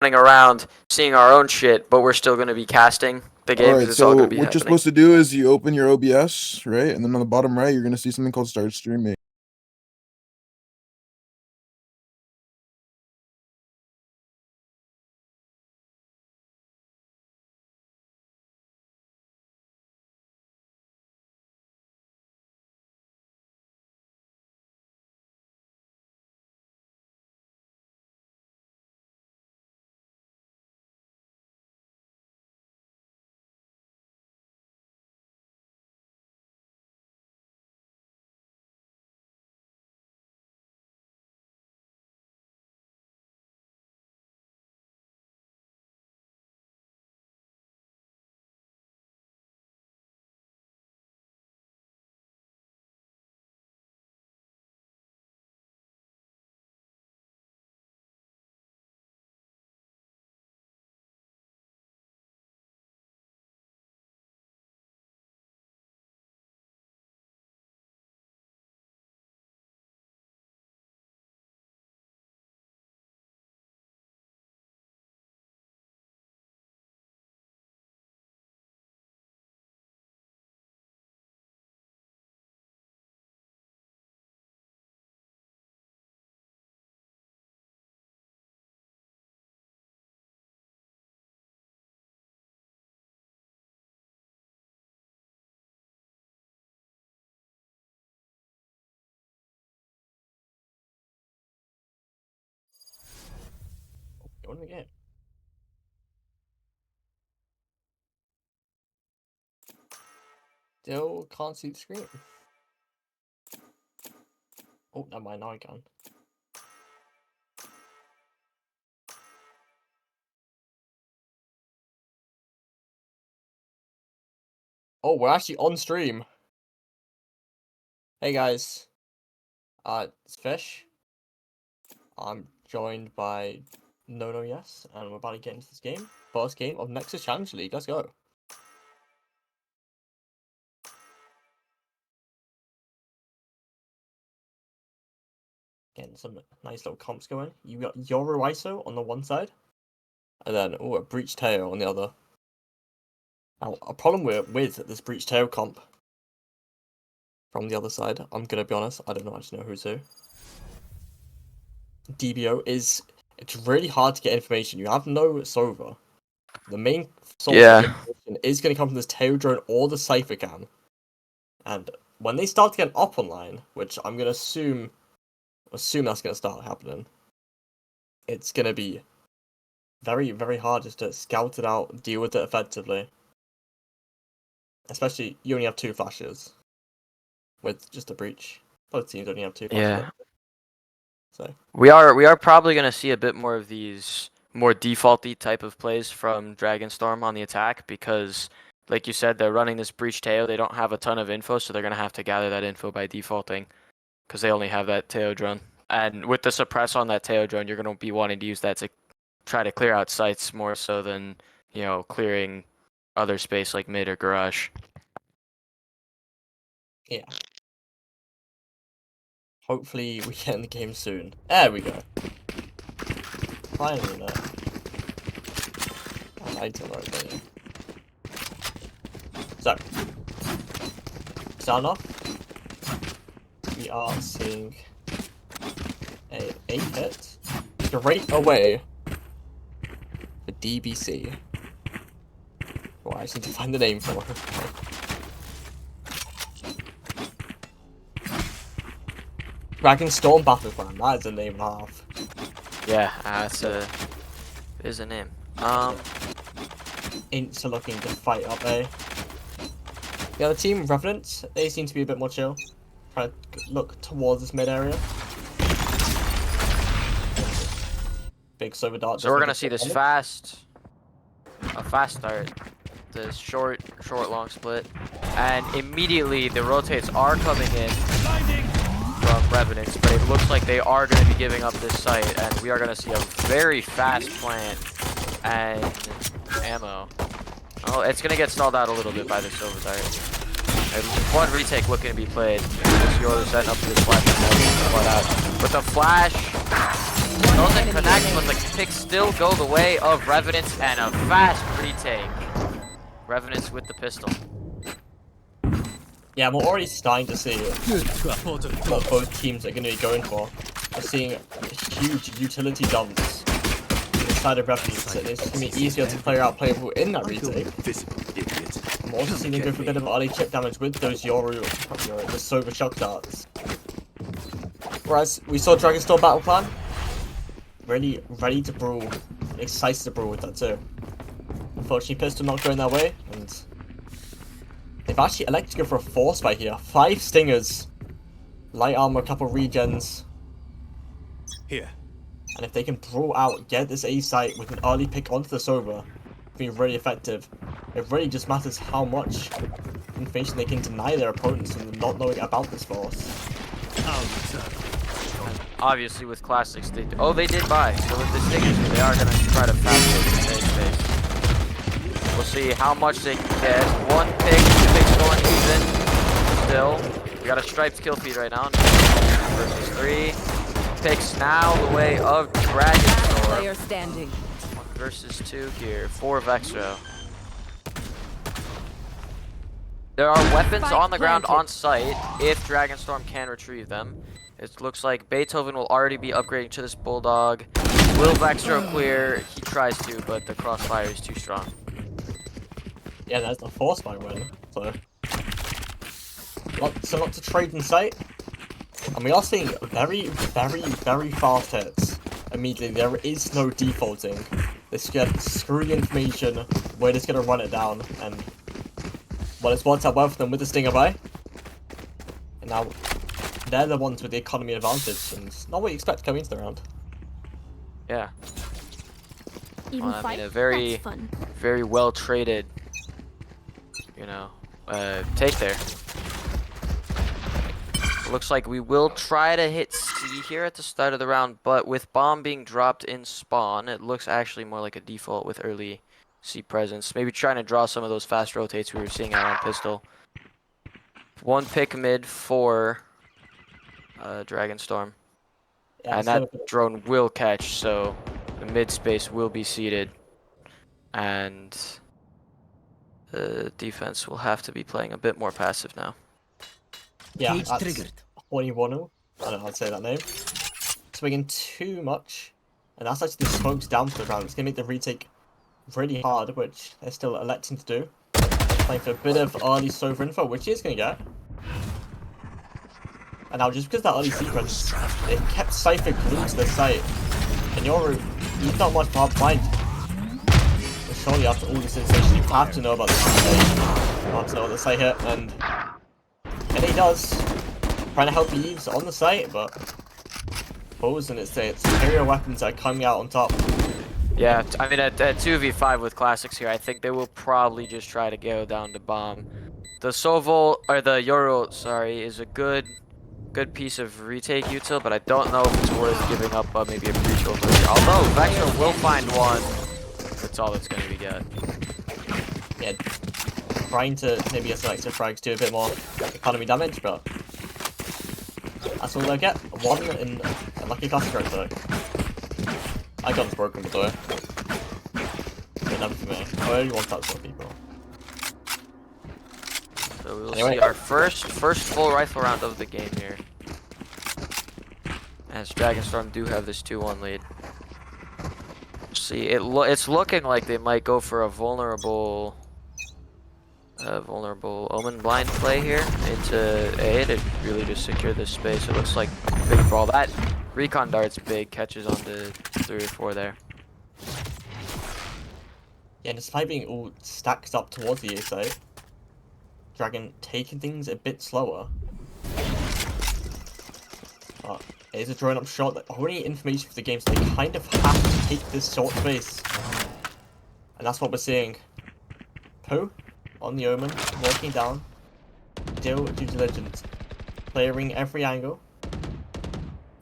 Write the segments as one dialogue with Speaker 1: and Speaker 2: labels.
Speaker 1: running around seeing our own shit, but we're still going to be casting the game.
Speaker 2: Alright,
Speaker 1: It's all
Speaker 2: so
Speaker 1: going to be
Speaker 2: what
Speaker 1: happening.
Speaker 2: you're supposed to do is you open your OBS, right? And then on the bottom right, you're gonna see something called Start Streaming.
Speaker 3: Go in the game. Still can't see the screen. Oh, never mind, now I can. Oh, we're actually on stream. Hey guys. It's Fish. I'm joined by No Yes, and we're about to get into this game. First game of Nexus Challenge League. Let's go. Getting some nice little comps going. You got Yoruiso on the one side, and then a Breach Tail on the other. Now, a problem with this Breach Tail comp from the other side, I'm gonna be honest, I don't actually know who's who. DBO is, it's really hard to get information. You have no Sova. The main source of information is going to come from this tail drone or the Cypher cam. And when they start to get up online, which I'm going to assume that's going to start happening, it's going to be very, very hard just to scout it out, deal with it effectively. Especially, you only have 2 flashes with just a breach. Both teams only have 2 flashes.
Speaker 1: Yeah.
Speaker 3: So
Speaker 1: We are probably going to see a bit more of these more defaulty type of plays from DragonStorm on the attack because, like you said, they're running this breach tail. They don't have a ton of info, so they're going to have to gather that info by defaulting because they only have that tail drone. And with the suppress on that tail drone, you're going to be wanting to use that to try to clear out sites more so than, you know, clearing other space like mid or garage.
Speaker 3: yeah. Hopefully we get in the game soon. There we go. Finally, no. I lied to right there. So, start off, we are seeing a 8 hit straight away for DBC. Well, I just need to find the name for it. DragonStorm Battleground, that is a name and a half.
Speaker 1: Yeah, is a name.
Speaker 3: Ints are looking to fight up A. The other team, Revenants, they seem to be a bit more chill. Trying to look towards this mid area. Big silver dart.
Speaker 1: So we're gonna see this a fast start, this short long split, and immediately the rotates are coming in from Revenants, but it looks like they are going to be giving up this site, and we are going to see a very fast plant and ammo. Oh, it's going to get stalled out a little bit by the silver dart. One retake looking to be played. This Yoru setting up for this flash out. With a flash, Doesn't connect, but the picks still go the way of Revenants and a fast retake. Revenants with the pistol.
Speaker 3: Yeah, we're already starting to see what both teams are going to be going for. We're seeing huge utility dumps inside of Revenants, and it's going to be easier to play out playable in that retake. I'm also seeing them go for a bit of early chip damage with those Yoru, the Sova shock darts. Whereas we saw DragonStorm battle plan, really ready to brawl, excited to brawl with that too. Unfortunately, pistol not going their way, and they've actually elected to go for a force fight here. 5 stingers, light armor, a couple regens.
Speaker 4: Here.
Speaker 3: And if they can brawl out, get this A site with an early pick onto the Sova, be really effective. It really just matters how much information they can deny their opponents from them not knowing about this force.
Speaker 1: Obviously, with classics, they did buy. So with the stingers, they are gonna try to fast forward the safe space. We'll see how much they can get. 1 pick, 2 picks going even. Still, we got a striped kill feed right now. Versus 3 picks now the way of DragonStorm.
Speaker 5: Player standing.
Speaker 1: 1 versus 2 here for Vexro. There are weapons on the ground on site if DragonStorm can retrieve them. It looks like Beethoven will already be upgrading to this Bulldog. Will Vexro clear? He tries to, but the crossfire is too strong.
Speaker 3: Yeah, that's the force fight win. So not to trade in sight. And we are seeing very fast hits. Immediately, there is no defaulting. They just get screw the information, we're just gonna run it down, and well, it's worked out well for them with the Stinger by. And now they're the ones with the economy advantage, and it's not what you expect coming into the round.
Speaker 1: Yeah.
Speaker 6: Even
Speaker 1: Well, I
Speaker 6: fight?
Speaker 1: mean, a very,
Speaker 6: That's fun.
Speaker 1: very well traded, you know, take there. Looks like we will try to hit C here at the start of the round, but with bomb being dropped in spawn, it looks actually more like a default with early C presence. Maybe trying to draw some of those fast rotates we were seeing out on pistol. 1 pick mid for DragonStorm.
Speaker 3: Yeah,
Speaker 1: And that drone will catch, so the mid space will be seated. And the defense will have to be playing a bit more passive now.
Speaker 3: yeah, that's Oniwonu. I don't know how to say that name. Swinging too much. And that's actually the smokes down for the round. It's going to make the retake really hard, which they're still electing to do. Playing for a bit of early Sova info, which he is going to get. And now, just because that early sequence, it kept Cypher glued to the site. And he's not much hard to find. But surely after all this sensation, you have to know about the site. You have to know what the site hit, and he does. Trying to help Eves on the site, but and it's superior weapons that are coming out on top.
Speaker 1: Yeah, I mean, at 2v5 with classics here, I think they will probably just try to go down to bomb. The Sovol, or the Yoru, sorry, is a good piece of retake util, but I don't know if it's worth giving up maybe a breach over here. Although Vexro will find one, that's all that's going to be good.
Speaker 3: Yeah, trying to maybe get some extra frags do a bit more economy damage, but that's all they'll get. 1 in a lucky classic right though. Icon's broken, by the way. But never for me. I only want that sort of people.
Speaker 1: So we'll see our first full rifle round of the game here. As DragonStorm do have this 2-1 lead. See, it's looking like they might go for a vulnerable Omen blind play here into A to really just secure this space. It looks like big brawl. That recon dart's big, catches onto 3 or 4 there.
Speaker 3: Yeah, and despite being all stacked up towards the A site, Dragon taking things a bit slower. But it is a drawn up shot that already information for the game, so they kind of have to take this short space. And that's what we're seeing. Poe on the Omen, walking down, still due diligence, clearing every angle,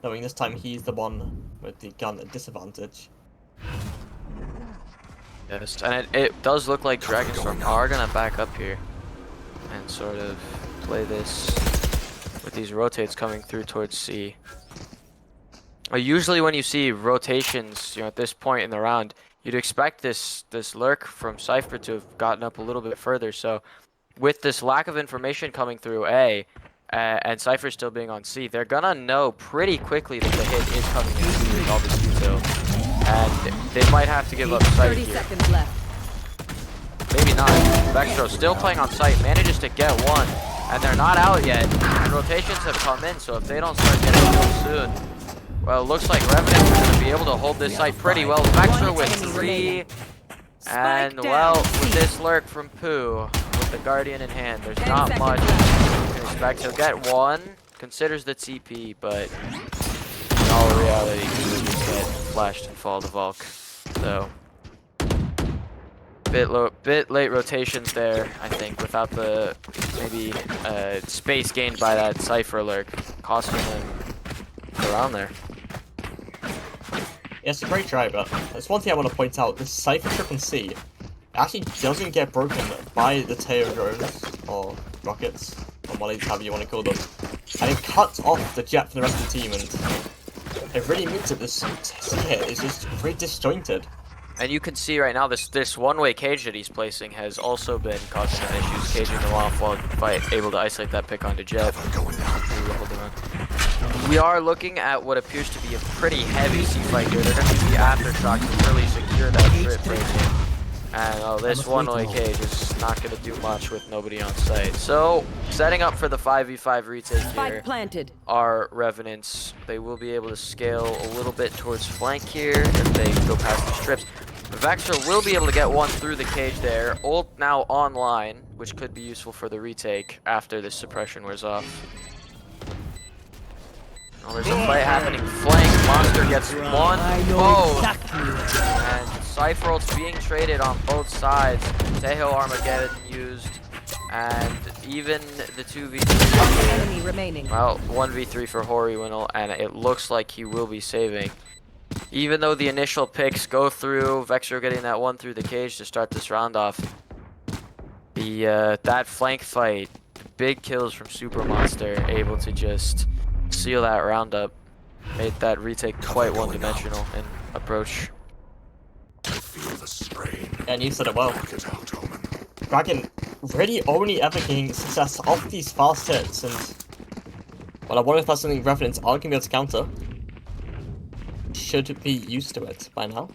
Speaker 3: knowing this time he's the one with the gun at disadvantage.
Speaker 1: Yes, and it does look like DragonStorm are gonna back up here and sort of play this with these rotates coming through towards C. Usually when you see rotations, at this point in the round, you'd expect this lurk from Cypher to have gotten up a little bit further. So with this lack of information coming through A, and Cypher still being on C, they're gonna know pretty quickly that the hit is coming in C with all this util. And they might have to give up sight
Speaker 6: 30
Speaker 1: here.
Speaker 6: seconds left.
Speaker 1: Maybe not. Vexro still playing on site, manages to get one, and they're not out yet. And rotations have come in, so if they don't start getting killed soon, well, it looks like Revenants are going to be able to hold this site pretty well. Vexro with 3, and well, with this lurk from Pooh, with the Guardian in hand, there's not much you can expect. He'll get 1, considers the TP, but in all reality, he will just get flashed and fall to Valk. So bit late rotations there, I think, without the maybe space gained by that Cypher lurk, costing them around there.
Speaker 3: Yeah, it's a great try, but there's one thing I want to point out. This Cypher trip in C actually doesn't get broken by the tail drones, or rockets, or whatever you want to call them. And it cuts off the jet for the rest of the team, and it really means that this C hit is just very disjointed.
Speaker 1: And you can see right now this one-way cage that he's placing has also been causing some issues, caging them off while able to isolate that pick onto Jet. We are looking at what appears to be a pretty heavy C fight here. They're going to use the aftershock to really secure that trip breaking. And this one-way cage is not going to do much with nobody on site. So, setting up for the 5v5 retake here are Revenants. They will be able to scale a little bit towards flank here if they go past the strips. Vexro will be able to get one through the cage there. Ult now online, which could be useful for the retake after this suppression wears off. Oh, there's a fight happening. Flank. Monster gets one. Both. And Cypher ults being traded on both sides. Tejo Armageddon used. And even the 2v3. Well, 1v3 for Horiwinal, and it looks like he will be saving. Even though the initial picks go through, Vexro getting that one through the cage to start this round off. That flank fight, big kills from Super Monster, able to just seal that round up, made that retake quite one-dimensional in approach.
Speaker 3: And you said it well. Dragon really only ever getting success off these fast hits, and well, I wonder if that's something Revenants are going to be able to counter. Should be used to it by now.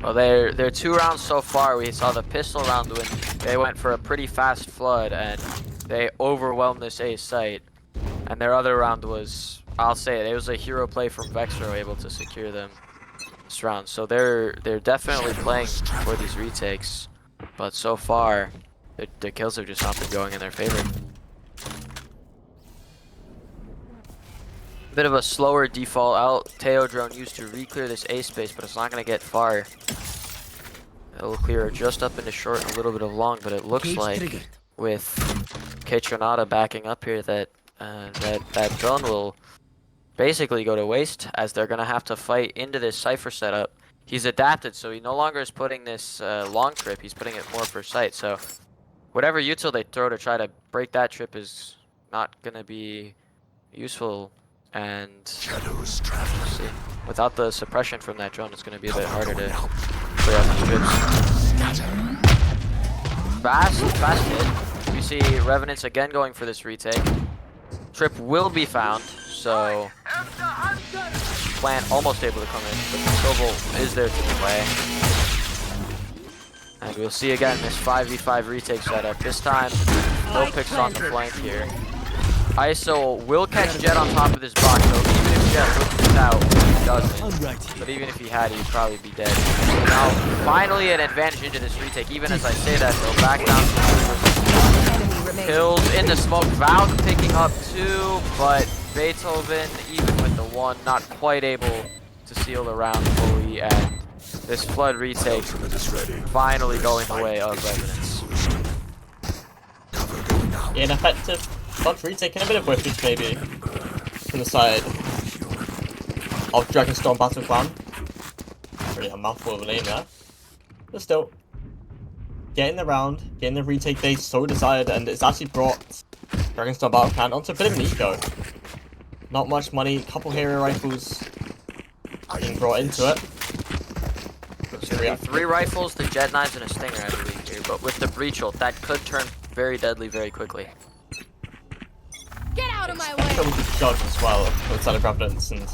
Speaker 1: Well, they're 2 rounds so far. We saw the pistol round when they went for a pretty fast flood and they overwhelmed this A site. And their other round was, I'll say it was a hero play from Vexro able to secure them this round. So they're definitely playing for these retakes, but so far the kills have just not been going in their favor. Bit of a slower default out. Teo drone used to re-clear this A space, but it's not going to get far. It'll clear just up into short and a little bit of long, but it looks like with Kitronada backing up here that that drone will basically go to waste, as they're going to have to fight into this Cypher setup. He's adapted, so he no longer is putting this long trip, he's putting it more for sight. So whatever util they throw to try to break that trip is not going to be useful. And let's see. Without the suppression from that drone, it's going to be a bit harder to clear out the strips. Fast hit. We see Revenants again going for this retake. Trip will be found, so Plant almost able to come in, but Sobel is there to play. And we'll see again this 5v5 retake setup. This time, no picks on the flank here. ISO will catch Jet on top of this box, so even if Jet looks this out, he doesn't. But even if he had, he'd probably be dead. So now, finally an advantage into this retake. Even as I say that, they'll back down to kills into smoke. Valk picking up 2, but Beethoven, even with the 1, not quite able to seal the round fully, and this flood retake finally going the way of Revenants.
Speaker 3: Ineffective. But retaking a bit of whippage maybe from the side of DragonStorm Battle Clan. Really a mouthful of a name there. But still, getting the round, getting the retake they so desired, and it's actually brought DragonStorm Battle Clan onto a bit of an eco. Not much money. Couple hero rifles being brought into it.
Speaker 1: Three rifles, the jet knives, and a stinger, I believe here. But with the breach ult, that could turn very deadly very quickly.
Speaker 6: Get out of my way!
Speaker 3: Some judge as well outside of Revenants and.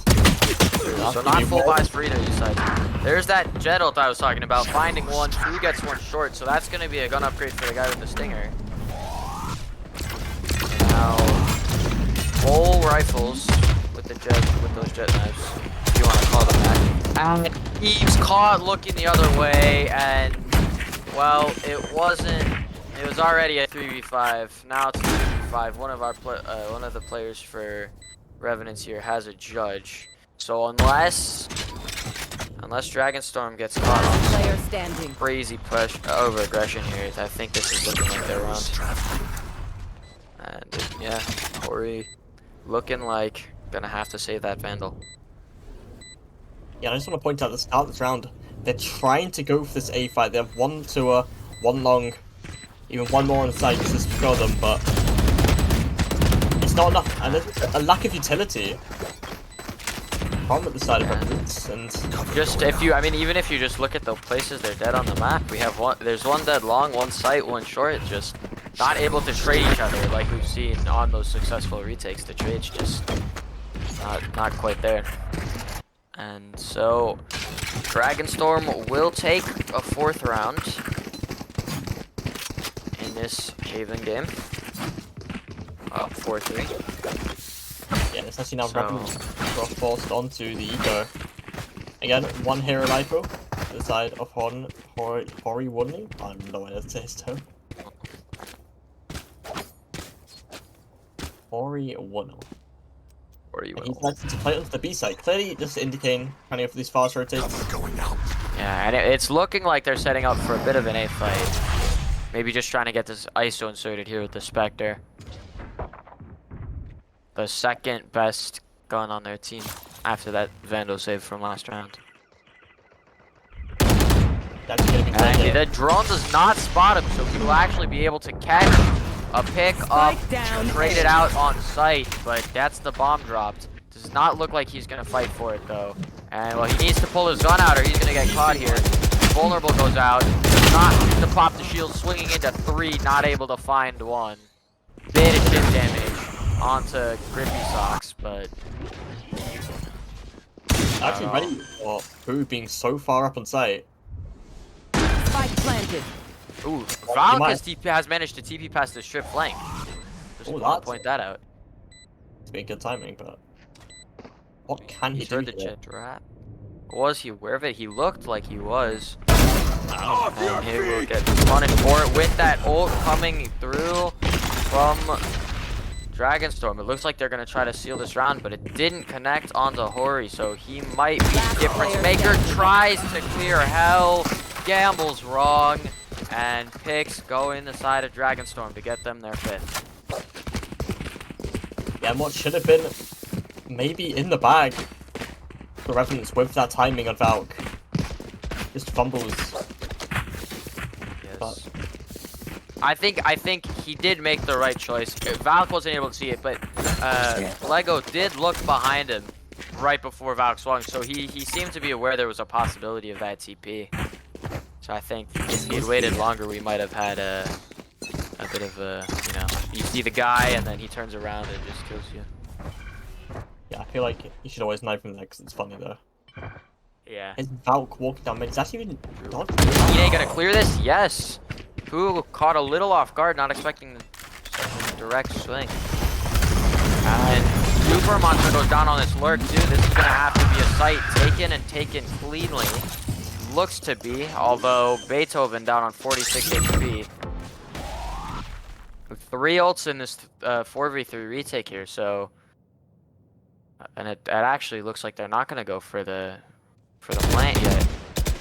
Speaker 1: So not full buys for either side. There's that jet ult I was talking about. Finding one, True gets one short, so that's going to be a gun upgrade for the guy with the stinger. Now, full rifles with those jet knives, if you want to call them that. And Eve's caught looking the other way, and well, it wasn't. It was already a 3v5. Now it's a 3v5. One of the players for Revenants here has a judge. So unless DragonStorm gets caught
Speaker 6: Player
Speaker 1: on
Speaker 6: standing.
Speaker 1: crazy push over aggression here, I think this is looking like their round. And yeah, Corey looking like gonna have to save that Vandal.
Speaker 3: Yeah, I just want to point out at the start of this round, they're trying to go for this A fight. They have one tour, one long, even one more on the side just to secure them, but it's not enough. And there's a lack of utility from at the side of Revenants. And
Speaker 1: Just even if you just look at the places they're dead on the map, we have there's one dead long, one sight, one short, just not able to trade each other like we've seen on those successful retakes. The trade's just not quite there. And so DragonStorm will take a 4th round in this Haven game. 4-3.
Speaker 3: yeah, it's actually now Revenants got forced onto the eco. Again, one hero rifle to the side of Hori Woodley. I don't know what it says to him. Hori Woodley.
Speaker 1: Or you
Speaker 3: And
Speaker 1: will.
Speaker 3: he's elected to play onto the B side, clearly just indicating kind of these fast rotates.
Speaker 1: Yeah, and it's looking like they're setting up for a bit of an A fight. Maybe just trying to get this ISO inserted here with the Spectre. The second best gun on their team after that Vandal save from last round.
Speaker 3: That's gonna be
Speaker 1: And
Speaker 3: clear.
Speaker 1: the drone does not spot him, so he will actually be able to catch a pick up,
Speaker 6: Spike down.
Speaker 1: trade it out on site, but that's the bomb dropped. Does not look like he's gonna fight for it though. And well, he needs to pull his gun out or he's gonna get caught here. Vulnerable goes out, does not to pop the shield, swinging into 3, not able to find one. Bit of chip damage onto Grippy Socks, but
Speaker 3: Actually ready for Boo being so far up on site.
Speaker 6: Spike planted.
Speaker 1: ooh,
Speaker 3: he
Speaker 1: Valk
Speaker 3: might-
Speaker 1: has managed to TP past the strip flank. Just
Speaker 3: Oh,
Speaker 1: want
Speaker 3: that's-
Speaker 1: to point that out.
Speaker 3: It's been good timing, but what can he
Speaker 1: He's
Speaker 3: do
Speaker 1: heard the
Speaker 3: here?
Speaker 1: jet drop. Was he aware of it? He looked like he was. And he will get punished for it with that ult coming through from DragonStorm. It looks like they're going to try to seal this round, but it didn't connect onto Hori, so he might be the difference maker. Tries to clear hell, gambles wrong, and picks go in the side of DragonStorm to get them their 5th.
Speaker 3: Yeah, and what should have been maybe in the bag for Revenants with that timing on Valk. Just fumbles.
Speaker 1: Yes. I think he did make the right choice. Valk wasn't able to see it, but Lego did look behind him right before Valk swung, so he seemed to be aware there was a possibility of that TP. So I think if he had waited longer, we might have had a bit of a, you see the guy and then he turns around and just kills you.
Speaker 3: Yeah, I feel like you should always knife him there because it's funny though.
Speaker 1: Yeah.
Speaker 3: Is Valk walking down mid? It's actually even not
Speaker 1: Ine gonna clear this? Yes. Who caught a little off guard, not expecting the direct swing. And Super Monster goes down on this lurk too. This is gonna have to be a site taken and taken cleanly. Looks to be, although Beethoven down on 46 HP. With 3 ults in this 4v3 retake here, so and it actually looks like they're not gonna go for the plant yet.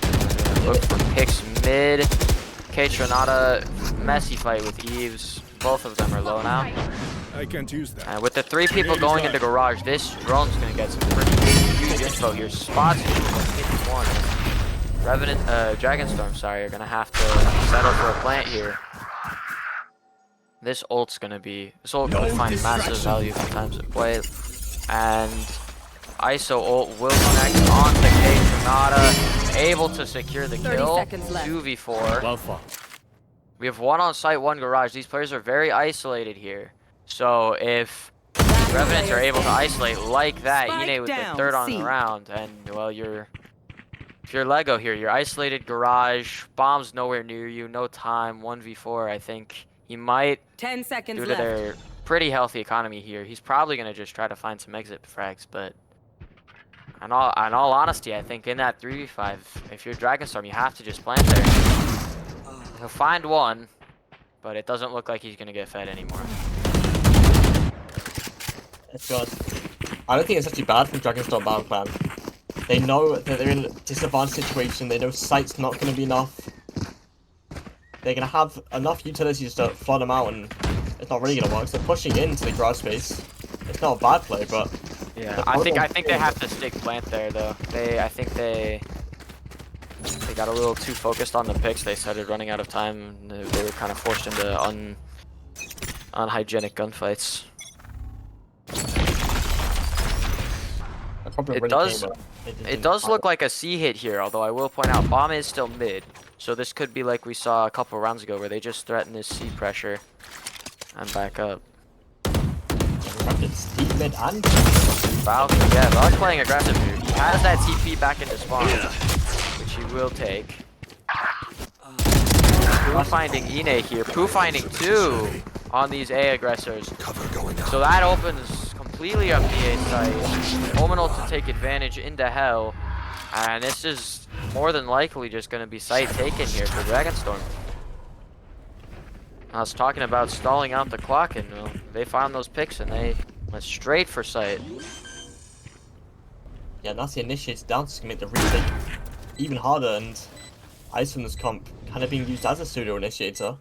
Speaker 1: They're gonna look for picks mid. K-Tronada, messy fight with Eves. Both of them are low now.
Speaker 4: I can't use that.
Speaker 1: And with the 3 people going into garage, this drone's gonna get some pretty huge info here. Spots one. Revenant, DragonStorm, sorry, are gonna have to settle for a plant here. This ult's gonna find massive value from times of play. And ISO ult will connect on the K Tronada, able to secure the
Speaker 6: 30
Speaker 1: kill.
Speaker 6: seconds left.
Speaker 1: 2v4.
Speaker 4: Well fought.
Speaker 1: We have one on site, one garage. These players are very isolated here. So if Revenants are able to isolate like that,
Speaker 6: Spike
Speaker 1: Ine with the
Speaker 6: down,
Speaker 1: third on
Speaker 6: C.
Speaker 1: the round, and well, if you're Lego here, you're isolated garage, bombs nowhere near you, no time, 1v4. I think he might,
Speaker 6: 10 seconds
Speaker 1: due to
Speaker 6: left.
Speaker 1: their pretty healthy economy here, he's probably gonna just try to find some exit frags. But in all honesty, I think in that 3v5, if you're DragonStorm, you have to just plant there. He'll find one, but it doesn't look like he's gonna get fed anymore.
Speaker 3: It's good. I don't think it's actually bad from DragonStorm Battle Plan. They know that they're in a disadvantaged situation. They know sight's not going to be enough. They're going to have enough utilities to flood them out, and it's not really going to work. So pushing into the garage space, it's not a bad play, but
Speaker 1: yeah, I think they have to stick plant there though. I think they got a little too focused on the picks. They started running out of time. They were kind of forced into unhygienic gunfights. It does look like a C hit here, although I will point out bomb is still mid. So this could be like we saw a couple rounds ago where they just threaten this C pressure and back up.
Speaker 3: It's deep mid and
Speaker 1: Valk, yeah, Valk's playing aggressive here. He has that TP back into spawn, which he will take. Poo finding Ine here. Poo finding 2 on these A aggressors. So that opens completely up the A site. Ominal to take advantage into hell. And this is more than likely just going to be site taken here for DragonStorm. I was talking about stalling out the clock, and well, they found those picks and they went straight for site.
Speaker 3: yeah, that's the initiates down to make the retake even harder, and Ice from this comp kind of being used as a pseudo initiator.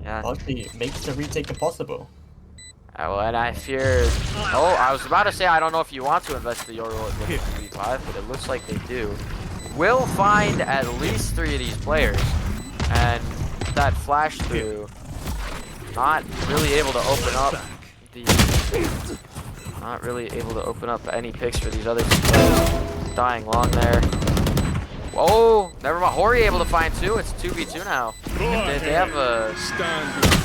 Speaker 1: Yeah.
Speaker 3: Actually makes the retake impossible.
Speaker 1: Well, and I fear... Oh, I was about to say, I don't know if you want to invest the Euro with the 3v5, but it looks like they do. Will find at least 3 of these players. And that flash through, not really able to open up the... Not really able to open up any picks for these other players. Dying long there. Oh, never mind. Hori able to find 2. It's 2v2 now. They have a...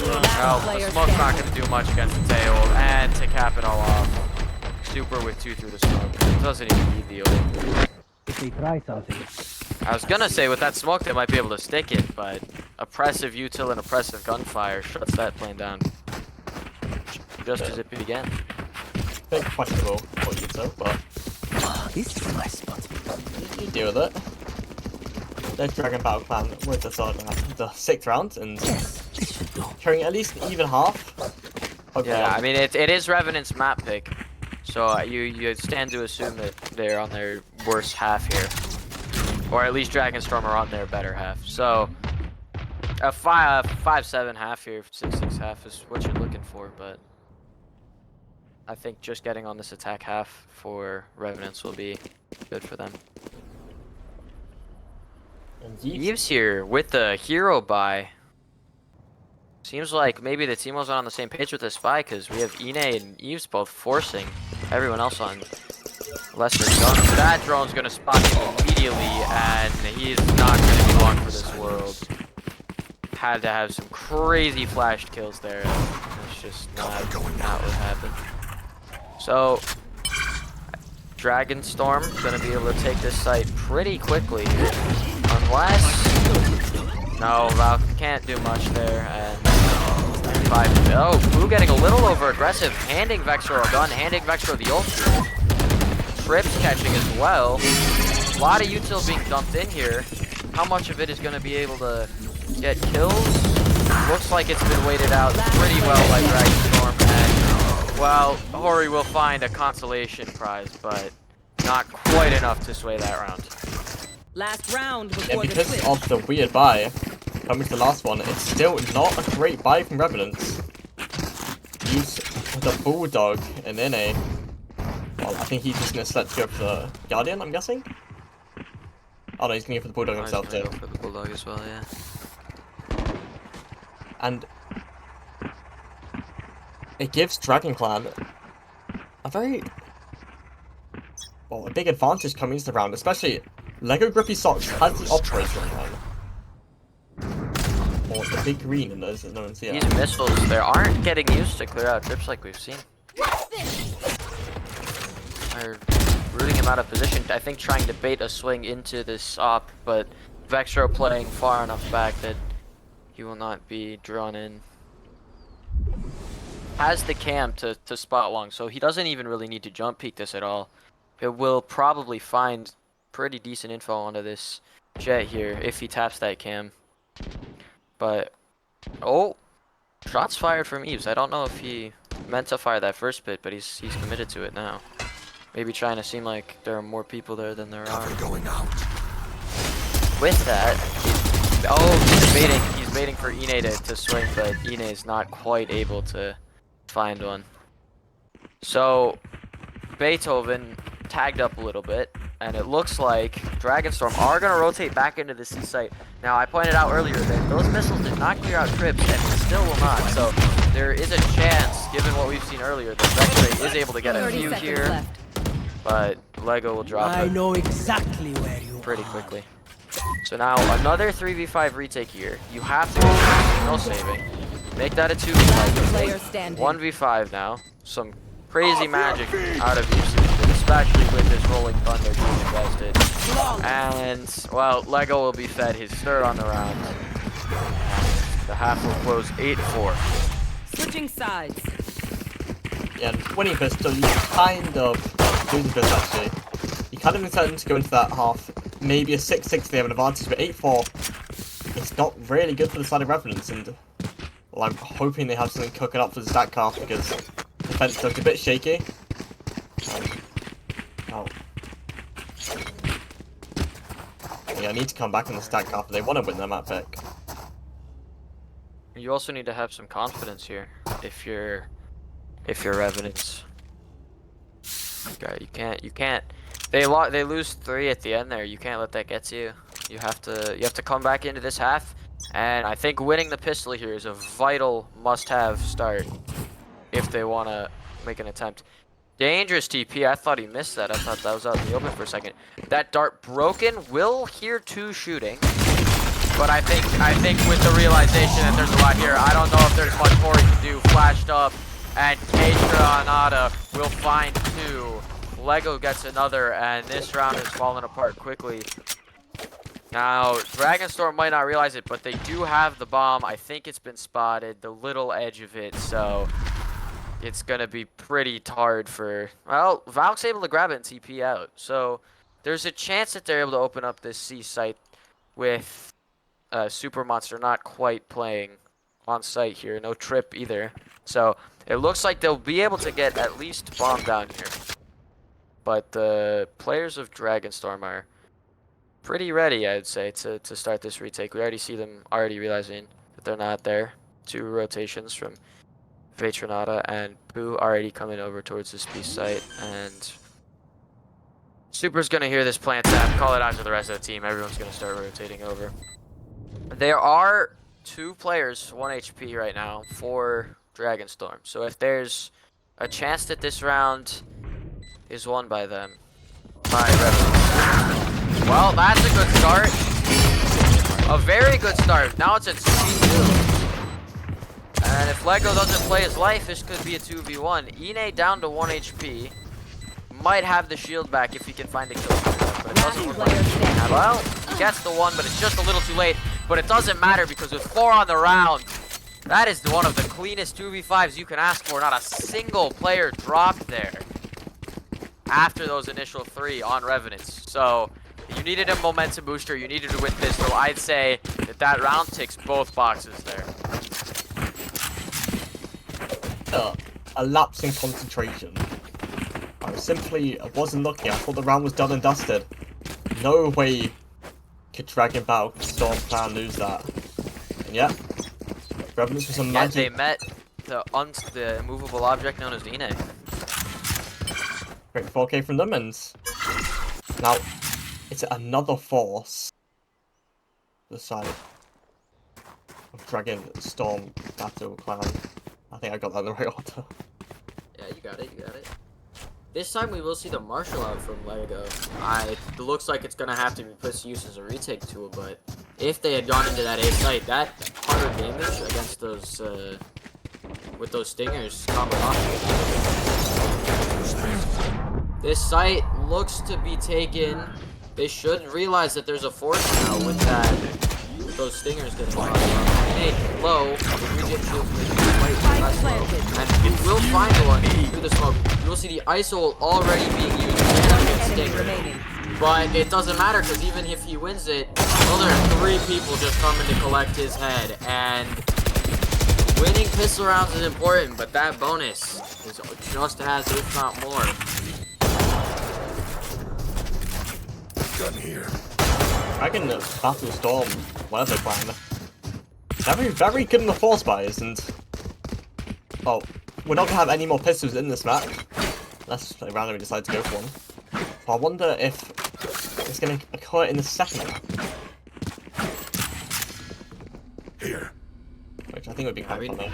Speaker 1: Well, the smoke's not going to do much against the tail. And to cap it all off, Super with 2 through the smoke. It doesn't even need the ult.
Speaker 5: If they try something.
Speaker 1: I was going to say, with that smoke, they might be able to stick it, but oppressive util and oppressive gunfire shuts that plane down. Just as it began.
Speaker 3: Bit questionable for util, but
Speaker 5: This is my spot.
Speaker 3: you deal with it. There's Dragon Battle Plan with the 6th round, and
Speaker 5: This should do.
Speaker 3: carrying at least an even half. Hopefully
Speaker 1: Yeah,
Speaker 3: on-
Speaker 1: I mean, it is Revenant's map pick, so you stand to assume that they're on their worst half here. Or at least DragonStorm are on their better half. So, a 5-7 half here, 6-6 half is what you're looking for, but I think just getting on this attack half for Revenants will be good for them.
Speaker 3: and Yeats-
Speaker 1: Eve's here with the hero buy. Seems like maybe the team wasn't on the same page with this buy, because we have Ine and Eve's both forcing everyone else on lesser guns. That drone's gonna spot him immediately, and he's not gonna be long for this world. Had to have some crazy flashed kills there. It's just not what happened. So, DragonStorm gonna be able to take this site pretty quickly, unless... No, Valk can't do much there, and... Oh, Blue getting a little over aggressive, handing Vexor a gun, handing Vexor the ult. Trips catching as well. A lot of util being dumped in here. How much of it is going to be able to get kills? Looks like it's been weighted out pretty well by DragonStorm, and, well, Hori will find a consolation prize, but not quite enough to sway that round.
Speaker 6: Last round
Speaker 3: And
Speaker 6: before the
Speaker 3: because
Speaker 6: switch.
Speaker 3: of the weird buy, coming to the last one, it's still not a great buy from Revenants. Use the Bulldog and then a... Well, I think he's just going to select to go for the Guardian, I'm guessing? Oh no, he's going to go for the Bulldog himself too.
Speaker 1: Go for the Bulldog as well, yeah.
Speaker 3: And it gives Dragon Clan a big advantage coming into the round, especially Lego Grippy Socks has the operator on. Or the big green in those, no one's here.
Speaker 1: These missiles, they aren't getting used to clear out trips like we've seen. They're rooting him out of position, I think trying to bait a swing into this op, but Vexro playing far enough back that he will not be drawn in. Has the cam to spot long, so he doesn't even really need to jump peek this at all. It will probably find pretty decent info onto this jet here if he taps that cam. But, oh, shots fired from Eves. I don't know if he meant to fire that first bit, but he's committed to it now. Maybe trying to seem like there are more people there than there are.
Speaker 4: Going out.
Speaker 1: With that, he's baiting for Ine to swing, but Ine is not quite able to find one. So, Beethoven tagged up a little bit, and it looks like DragonStorm are going to rotate back into the C site. Now, I pointed out earlier that those missiles did not clear out trips, and they still will not. So, there is a chance, given what we've seen earlier, that Vexray is able to get a few here,
Speaker 6: left.
Speaker 1: but Lego will drop
Speaker 5: I
Speaker 1: it
Speaker 5: know exactly where you
Speaker 1: pretty
Speaker 5: are.
Speaker 1: quickly. So now, another 3v5 retake here. You have to go no saving. Make that a 2v5
Speaker 6: Player
Speaker 1: retake.
Speaker 6: standing.
Speaker 1: 1v5 now. Some crazy magic out of UC, especially with this rolling thunder being invested. And, well, Lego will be fed his third on the round. The half will close 8-4.
Speaker 6: Switching sides.
Speaker 3: Yeah, and winning pistol, you kind of losing pistol actually. You kind of intend to go into that half, maybe a 6-6 they have an advantage, but 8-4 it's not really good for the side of Revenants, and well, I'm hoping they have something cooking up for the stack half because defense looked a bit shaky. Oh. Yeah, I need to come back in the stack half if they want to win their map pick.
Speaker 1: You also need to have some confidence here if you're Revenants. Okay, you can't. They lose 3 at the end there. You can't let that get to you. You have to come back into this half, and I think winning the pistol here is a vital must-have start if they want to make an attempt. Dangerous TP. I thought he missed that. I thought that was out in the open for a second. That dart broken. Will hear 2 shooting, but I think with the realization that there's a lot here, I don't know if there's much more he can do. Flashed up, and Anada will find 2. Lego gets another, and this round is falling apart quickly. Now, DragonStorm might not realize it, but they do have the bomb. I think it's been spotted, the little edge of it, so it's going to be pretty hard for... Well, Valk's able to grab it and TP out, so there's a chance that they're able to open up this C site with Super Monster not quite playing on site here. No trip either. So it looks like they'll be able to get at least bomb down here. But the players of DragonStorm are pretty ready, I'd say, to start this retake. We already see them already realizing that they're not there. 2 rotations from Vetronata and Pooh already coming over towards this B site. And Super's going to hear this plant tap, call it out to the rest of the team. Everyone's going to start rotating over. There are 2 players, 1 HP right now for DragonStorm. So if there's a chance that this round is won by them, by Revenants. Well, that's a good start. A very good start. Now it's at 2v2. And if Lego doesn't play his life, this could be a 2v1. Ine down to 1 HP. Might have the shield back if he can find a kill. But it doesn't look like he can. Well, he gets the 1, but it's just a little too late. But it doesn't matter because with 4 on the round, that is one of the cleanest 2v5s you can ask for. Not a single player dropped there after those initial 3 on Revenants. So you needed a momentum booster, you needed to win pistol. I'd say that round ticks both boxes there.
Speaker 3: A lapse in concentration. I wasn't looking. I thought the round was done and dusted. No way could DragonStorm plan lose that. And yeah, Revenants was a magic.
Speaker 1: They met the immovable object known as Ine.
Speaker 3: Great 4K from them, and now it's another force. The side of DragonStorm Battle Clan. I think I got that in the right order.
Speaker 1: Yeah, you got it. This time we will see the martial out from Lego. It looks like it's gonna have to be put to use as a retake tool, but if they had gone into that A site, that 100 damage against those, with those stingers, combo off. This site looks to be taken. They should realize that there's a force now with that, with those stingers getting low. The regen shield may be quite less low, and it will find one through the smoke. You will see the ISO already being used against Stinger. But it doesn't matter, because even if he wins it, well, there are 3 people just coming to collect his head, and winning pistol rounds is important, but that bonus is just as, if not more.
Speaker 4: Gun here.
Speaker 3: DragonStorm, whatever they're playing. Very good in the force buys, and well, we're not gonna have any more pistols in this map, unless they randomly decide to go for one. So I wonder if it's gonna occur in the second map.
Speaker 4: Here.
Speaker 3: Which I think would be quite fun though.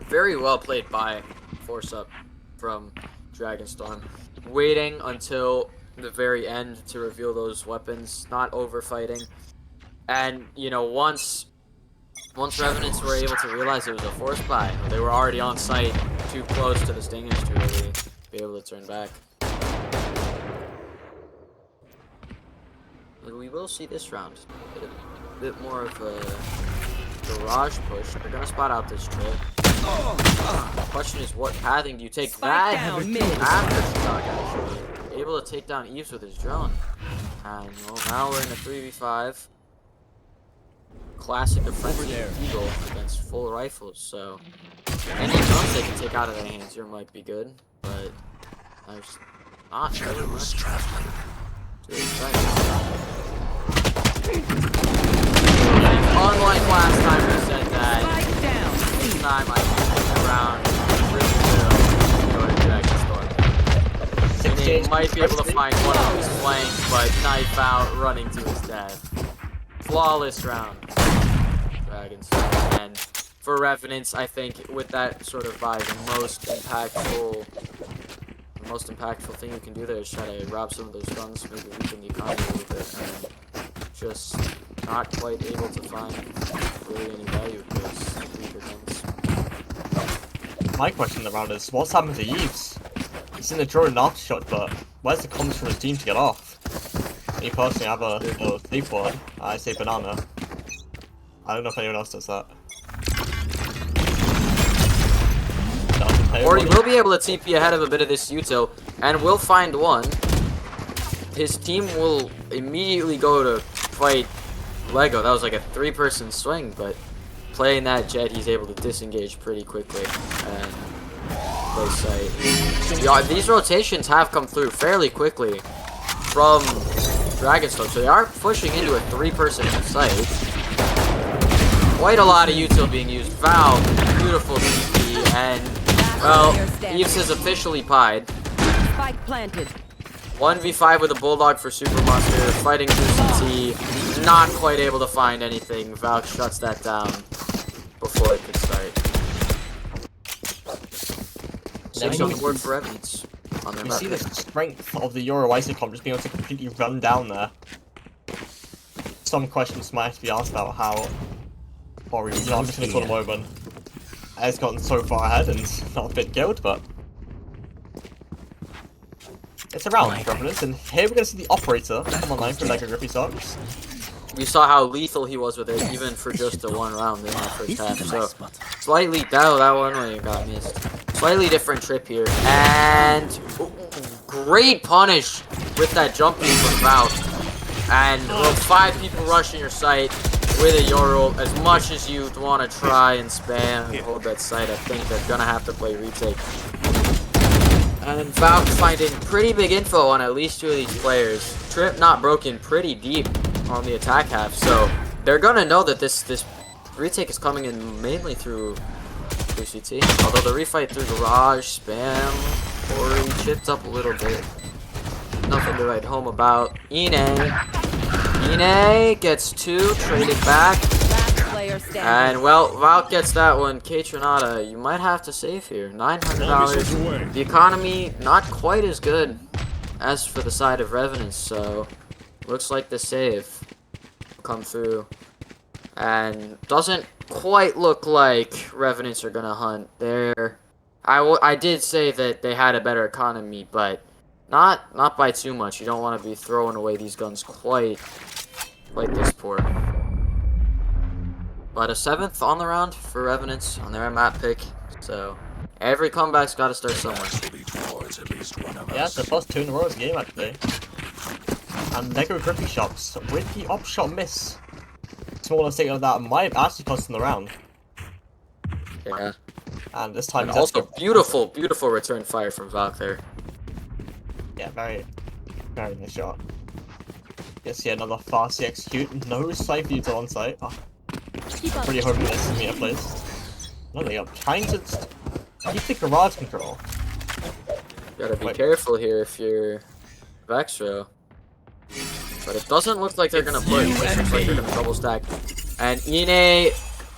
Speaker 1: Very well played by Force Up from DragonStorm. Waiting until the very end to reveal those weapons, not overfighting. And, you know, once Revenants were able to realize it was a force buy, they were already on site, too close to the Stingers to really be able to turn back. We will see this round a bit more of a barrage push. They're gonna spot out this trip. The question is, what pathing do you take?
Speaker 6: Spike down mid.
Speaker 1: After Shock, actually. Able to take down Eves with his drone. And well, now we're in a 3v5. Classic defensive eagle against full rifles, so any guns they can take out of their hands here might be good, but there's not really much to expect. Unlike last time we said that, this time I think around really good going to DragonStorm. And he might be able to find one of his flank, but knife out, running to his death. Flawless round. DragonStorm. And for Revenants, I think with that sort of buy, the most impactful thing you can do there is try to rob some of those guns, maybe weaken the economy a little bit, and just not quite able to find really any value with those weaker guns.
Speaker 3: My question around is, what's happened to Eves? He's in the draw and after shot, but where's the comms from his team to get off? Me personally, I have a sleep board. I say banana. I don't know if anyone else does that.
Speaker 1: Or he will be able to TP ahead of a bit of this util, and will find one. His team will immediately go to fight Lego. That was like a 3-person swing, but playing that jet, he's able to disengage pretty quickly and play sight. Yeah, these rotations have come through fairly quickly from DragonStorm, so they are pushing into a 3-person site. Quite a lot of util being used. Val, beautiful TP, and well, Eves has officially pied.
Speaker 6: Spike planted.
Speaker 1: 1v5 with a Bulldog for Super Monster, fighting through CT, not quite able to find anything. Val shuts that down before it could start. 6 on the board for Revenants.
Speaker 3: You see the strength of the Euro Isocom just being able to completely run down there. Some questions might have to be asked about how, or you know, I'm just going to call them open. Has gotten so far ahead and not a bit killed, but it's around Revenants, and here we're going to see the operator come online for Lego Grippy Socks.
Speaker 1: We saw how lethal he was with it, even for just the 1 round in that first half. So slightly that one when it got missed. Slightly different trip here, and great punish with that jumping from Val. And well, 5 people rushing your site with a Euro. As much as you want to try and spam and hold that site, I think they're gonna have to play retake. And Val finding pretty big info on at least 2 of these players. Trip not broken pretty deep on the attack half, so they're gonna know that this retake is coming in mainly through CT. Although the refight through garage, spam, or he chipped up a little bit. Nothing to write home about. Ine gets 2, traded back.
Speaker 6: player standing.
Speaker 1: And well, Valk gets that one. K-Tronada, you might have to save here. $900. The economy not quite as good as for the side of Revenants, so looks like the save will come through. And doesn't quite look like Revenants are gonna hunt. I did say that they had a better economy, but not by too much. You don't want to be throwing away these guns quite this poor. But a 7th on the round for Revenants on their map pick. So every comeback's got to start somewhere.
Speaker 3: Yeah, it's the first 2 in a row of the game actually. And Lego Grippy shots with the op shot miss. Small mistake of that might have actually cost them the round.
Speaker 1: Yeah.
Speaker 3: And this time
Speaker 1: And also beautiful return fire from Valk there.
Speaker 3: Yeah, very nice shot. Yes, yeah, another fastly execute. No Cypher util on site. Oh, pretty hoping this is meter placed. No, they are trying to keep the garage control.
Speaker 1: Gotta be careful here if you're Vexro. But it doesn't look like they're gonna push. It looks like they're gonna double stack. And Ine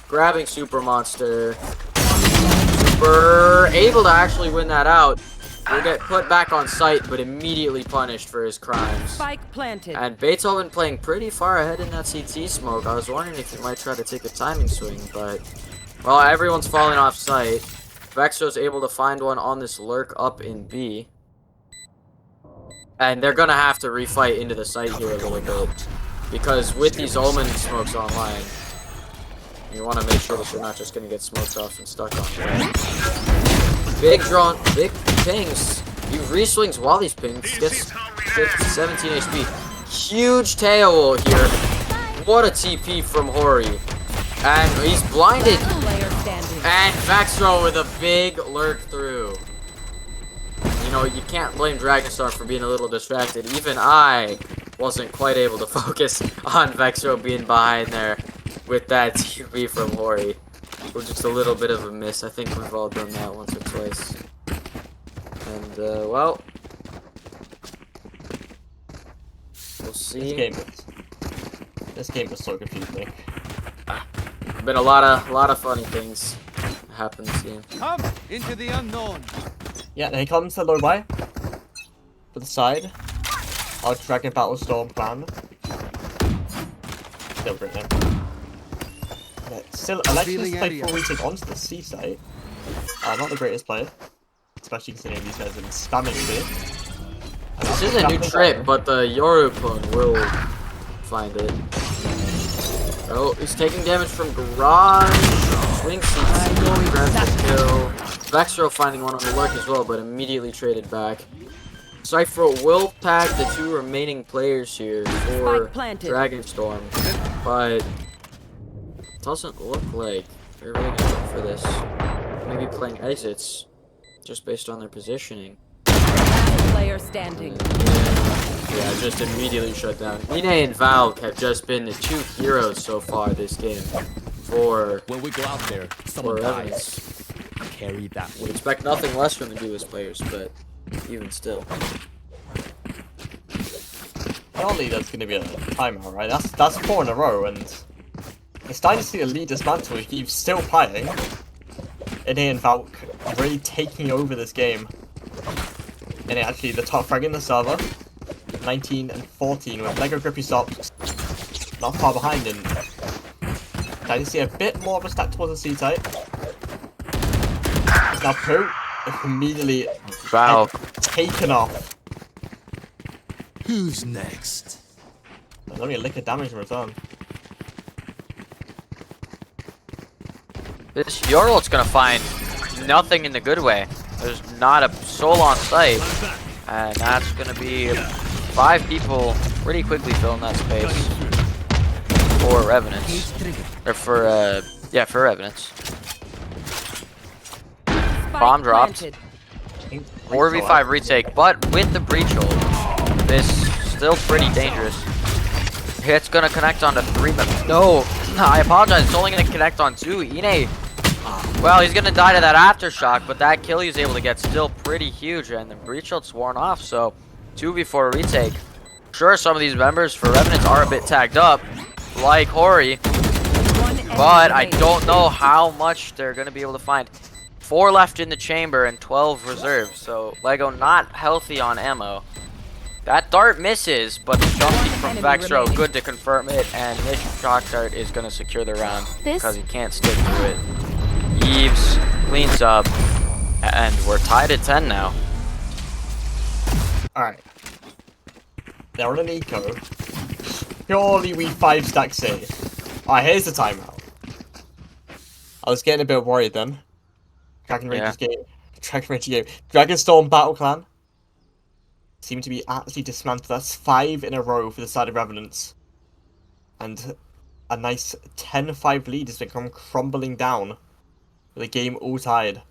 Speaker 1: grabbing Super Monster. Super able to actually win that out. Will get put back on site, but immediately punished for his crimes.
Speaker 6: Spike planted.
Speaker 1: And Beethoven playing pretty far ahead in that CT smoke. I was wondering if he might try to take a timing swing, but well, everyone's falling off site. Vexro's able to find one on this lurk up in B. And they're gonna have to refight into the site here a little bit. Because with these Omen smokes online, you want to make sure that you're not just gonna get smoked off and stuck on there. Big pings. He re-swings while these pings. Gets 17 HP. Huge tail here. What a TP from Hori. And he's blinded. And Vexro with a big lurk through. You know, you can't blame DragonStorm for being a little distracted. Even I wasn't quite able to focus on Vexro being behind there with that TP from Hori. It was just a little bit of a miss. I think we've all done that once or twice. And, well, we'll see.
Speaker 3: This game was so confusing.
Speaker 1: Been a lot of funny things happen this game.
Speaker 5: Come into the unknown.
Speaker 3: Yeah, here comes the low buy. For the side. Our Dragon Battlestorm plan. Still bring it. Yeah, still, I like this play before we take onto the C site. Not the greatest player. Especially considering these guys have been spamming it.
Speaker 1: This is a new trip, but the Yoru clone will find it. Oh, he's taking damage from Garage. Swing CT, grabs the kill. Vexro finding one on the lurk as well, but immediately traded back. Cypher will tag the 2 remaining players here for DragonStorm, but doesn't look like they're really gonna go for this. Maybe playing exits, just based on their positioning.
Speaker 6: Player standing.
Speaker 1: Yeah, just immediately shut down. Ine and Valk have just been the 2 heroes so far this game for
Speaker 7: when we go out there, someone dies. Carry that.
Speaker 1: Would expect nothing less from the newest players, but even still.
Speaker 3: Only that's gonna be a timeout, right? That's 4 in a row, and it's starting to see the lead dismantle. He keeps still playing. Ine and Valk really taking over this game. And actually the top frag in the server. 19 and 14 with Lego Grippy stops not far behind him. I can see a bit more of a stack towards the C type. Now Pooh immediately taken off.
Speaker 7: Who's next?
Speaker 3: There's only a lick of damage in return.
Speaker 1: This Yorl's gonna find nothing in the good way. There's not a soul on site, and that's gonna be 5 people pretty quickly filling that space for Revenants. Or for, yeah, for Revenants. Bomb dropped. 4v5 retake, but with the breach hold, this still pretty dangerous. It's gonna connect onto 3 members. No, I apologize, it's only gonna connect on 2. Ine, well, he's gonna die to that aftershock, but that kill he's able to get still pretty huge, and the breach hold's worn off, so 2v4 retake. Sure, some of these members for Revenants are a bit tagged up, like Hori, but I don't know how much they're going to be able to find. 4 left in the chamber and 12 reserves, so Lego not healthy on ammo. That dart misses, but the jumping from
Speaker 6: enemy
Speaker 1: Vexro,
Speaker 6: remaining.
Speaker 1: good to confirm it, and this shock dart is going to secure the round because he can't stick through it. Eves cleans up, and we're tied at 10 now.
Speaker 3: Alright. They're on an eco. Surely we 5-stack C. Alright, here's the timeout. I was getting a bit worried then. Dragon Ranger's game. Dragon Ranger game. DragonStorm Battle Clan seem to be actually dismantled. That's 5 in a row for the side of Revenants. And a nice 10-5 lead has become crumbling down. With the game all tied.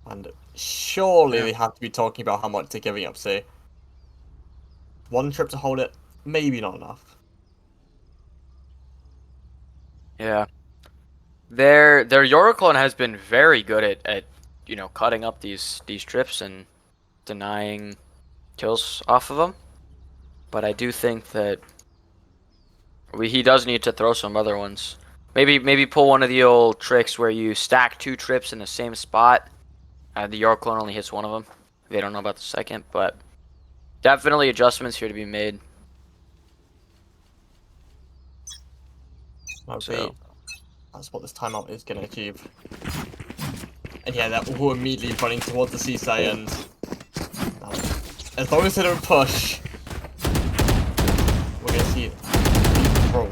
Speaker 3: And surely they have to be talking about how much they're giving up, say. 1 trip to hold it, maybe not enough.
Speaker 1: Yeah. Their Euroclone has been very good at you know, cutting up these trips and denying kills off of them. But I do think that he does need to throw some other ones. Maybe pull one of the old tricks where you stack 2 trips in the same spot. The Euroclone only hits one of them. They don't know about the second, but definitely adjustments here to be made.
Speaker 3: So that's what this timeout is going to achieve. And yeah, they're all immediately running towards the seaside, and as long as they don't push, we're going to see it roll.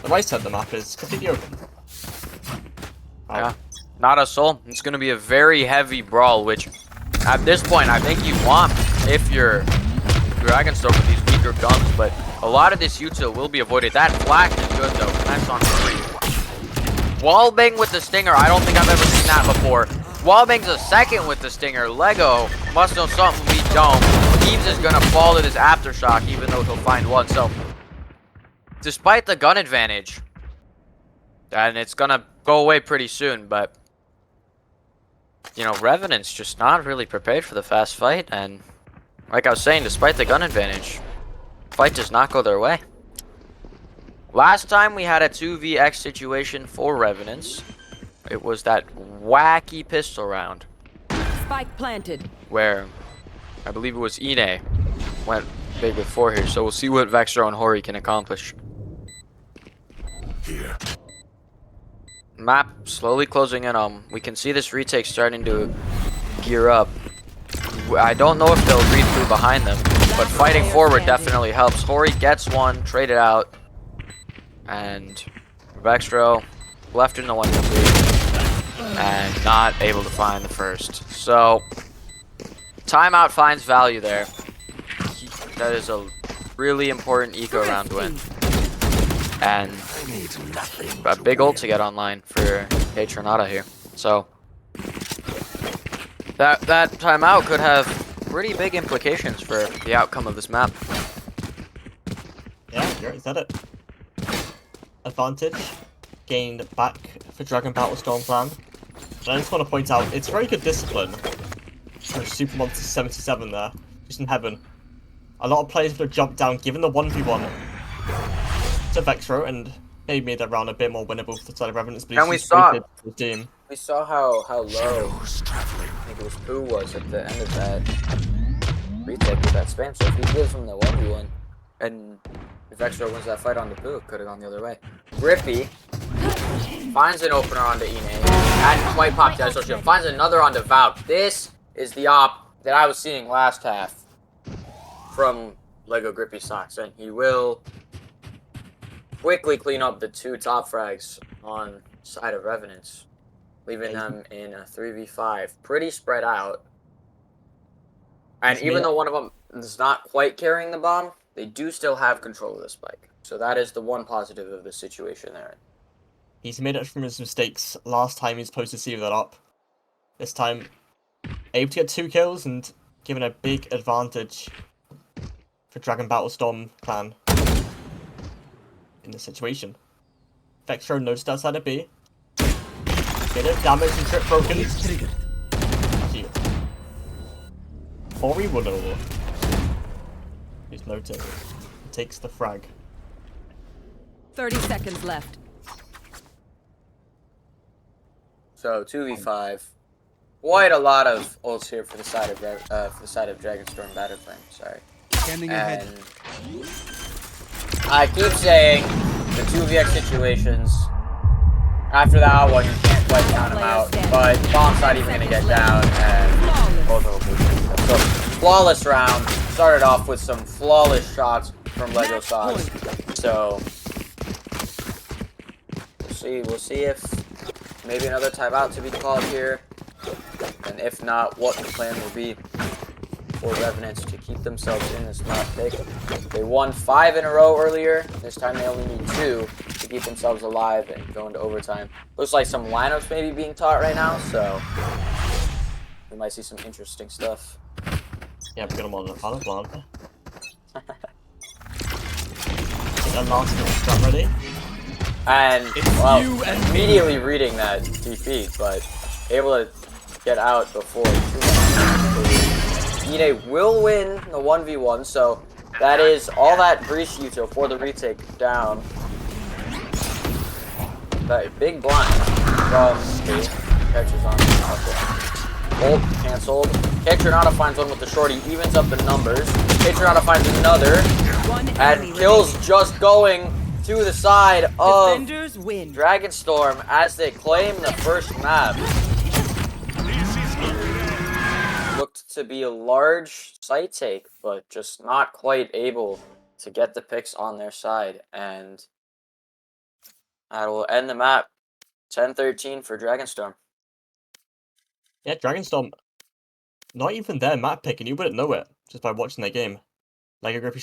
Speaker 3: The right side of the map is completely open.
Speaker 1: Yeah, not a soul. It's going to be a very heavy brawl, which at this point I think you want if you're DragonStorm with these weaker guns, but a lot of this util will be avoided. That flash is good though. That's on 3. Wallbang with the stinger. I don't think I've ever seen that before. Wallbang's a second with the stinger. Lego must know something we don't. Eves is going to fall to this aftershock even though he'll find one. So despite the gun advantage, and it's going to go away pretty soon, but you know, Revenant's just not really prepared for the fast fight, and like I was saying, despite the gun advantage, fight does not go their way. Last time we had a 2vx situation for Revenants. It was that wacky pistol round.
Speaker 6: Spike planted.
Speaker 1: Where I believe it was Ine went big with 4 here. So we'll see what Vexro and Hori can accomplish.
Speaker 4: Here.
Speaker 1: Map slowly closing in on. We can see this retake starting to gear up. I don't know if they'll read through behind them, but fighting forward definitely helps. Hori gets one, traded out. And Vexro left in the 1-3 and not able to find the first. So timeout finds value there. That is a really important eco round win. And a big ult to get online for Patronata here. So that timeout could have pretty big implications for the outcome of this map.
Speaker 3: Yeah, you already said it. Advantage gained back for Dragon Battlestorm Clan. And I just want to point out, it's very good discipline for Super Monster 77 there, just in heaven. A lot of players would have jumped down, given the 1v1 to Vexro, and maybe made that round a bit more winnable for the side of Revenants.
Speaker 1: And we saw how low
Speaker 4: Who's traveling?
Speaker 1: I think it was Pooh was at the end of that retake with that spam. So if he gives him the 1v1 and if Vexro wins that fight on the Pooh, it could have gone the other way. Grippy finds an opener onto Ine. Hadn't quite popped that social. Finds another onto Valk. This is the op that I was seeing last half from Lego Grippy Socks, and he will quickly clean up the 2 top frags on side of Revenants, leaving them in a 3v5, pretty spread out. And even though one of them is not quite carrying the bomb, they do still have control of the spike. So that is the one positive of the situation there.
Speaker 3: He's made up from his mistakes. Last time he's supposed to see that up. This time, able to get 2 kills and given a big advantage for Dragon Battlestorm Clan in this situation. Vexro noticed outside of B. Get it, damage and trip broken.
Speaker 7: It's triggered.
Speaker 3: Hori will know. He's noted. Takes the frag.
Speaker 6: 30 seconds left.
Speaker 8: So 2v5. Quite a lot of ults here for the side of DragonStorm Battleflame. Sorry.
Speaker 5: Scanning ahead.
Speaker 8: And I keep saying the 2vx situations. After that one, you can't quite count them out. But bomb's not even gonna get down, and both of them will. So flawless round. Started off with some flawless shots from Lego Sauce. So we'll see if maybe another timeout to be called here, and if not, what the plan will be for Revenants to keep themselves in this map pick. They won 5 in a row earlier. This time they only need 2 to keep themselves alive and go into overtime. Looks like some lineups may be being taught right now, so we might see some interesting stuff.
Speaker 3: Yeah, we're gonna want a plan. That last strat ready.
Speaker 8: And, well, immediately reading that defeat, but able to get out before Ide will win the 1v1, so that is all that breach util for the retake down. That big blind from the catches on the ult cancelled. Ketronata finds one with the shorty, evens up the numbers. Ketronata finds another, and kills just going to the side of DragonStorm as they claim the first map. Looked to be a large site take, but just not quite able to get the picks on their side. And that will end the map. 10-13 for DragonStorm.
Speaker 3: Yeah, DragonStorm, not even their map pick, and you wouldn't know it just by watching their game. Like a grippy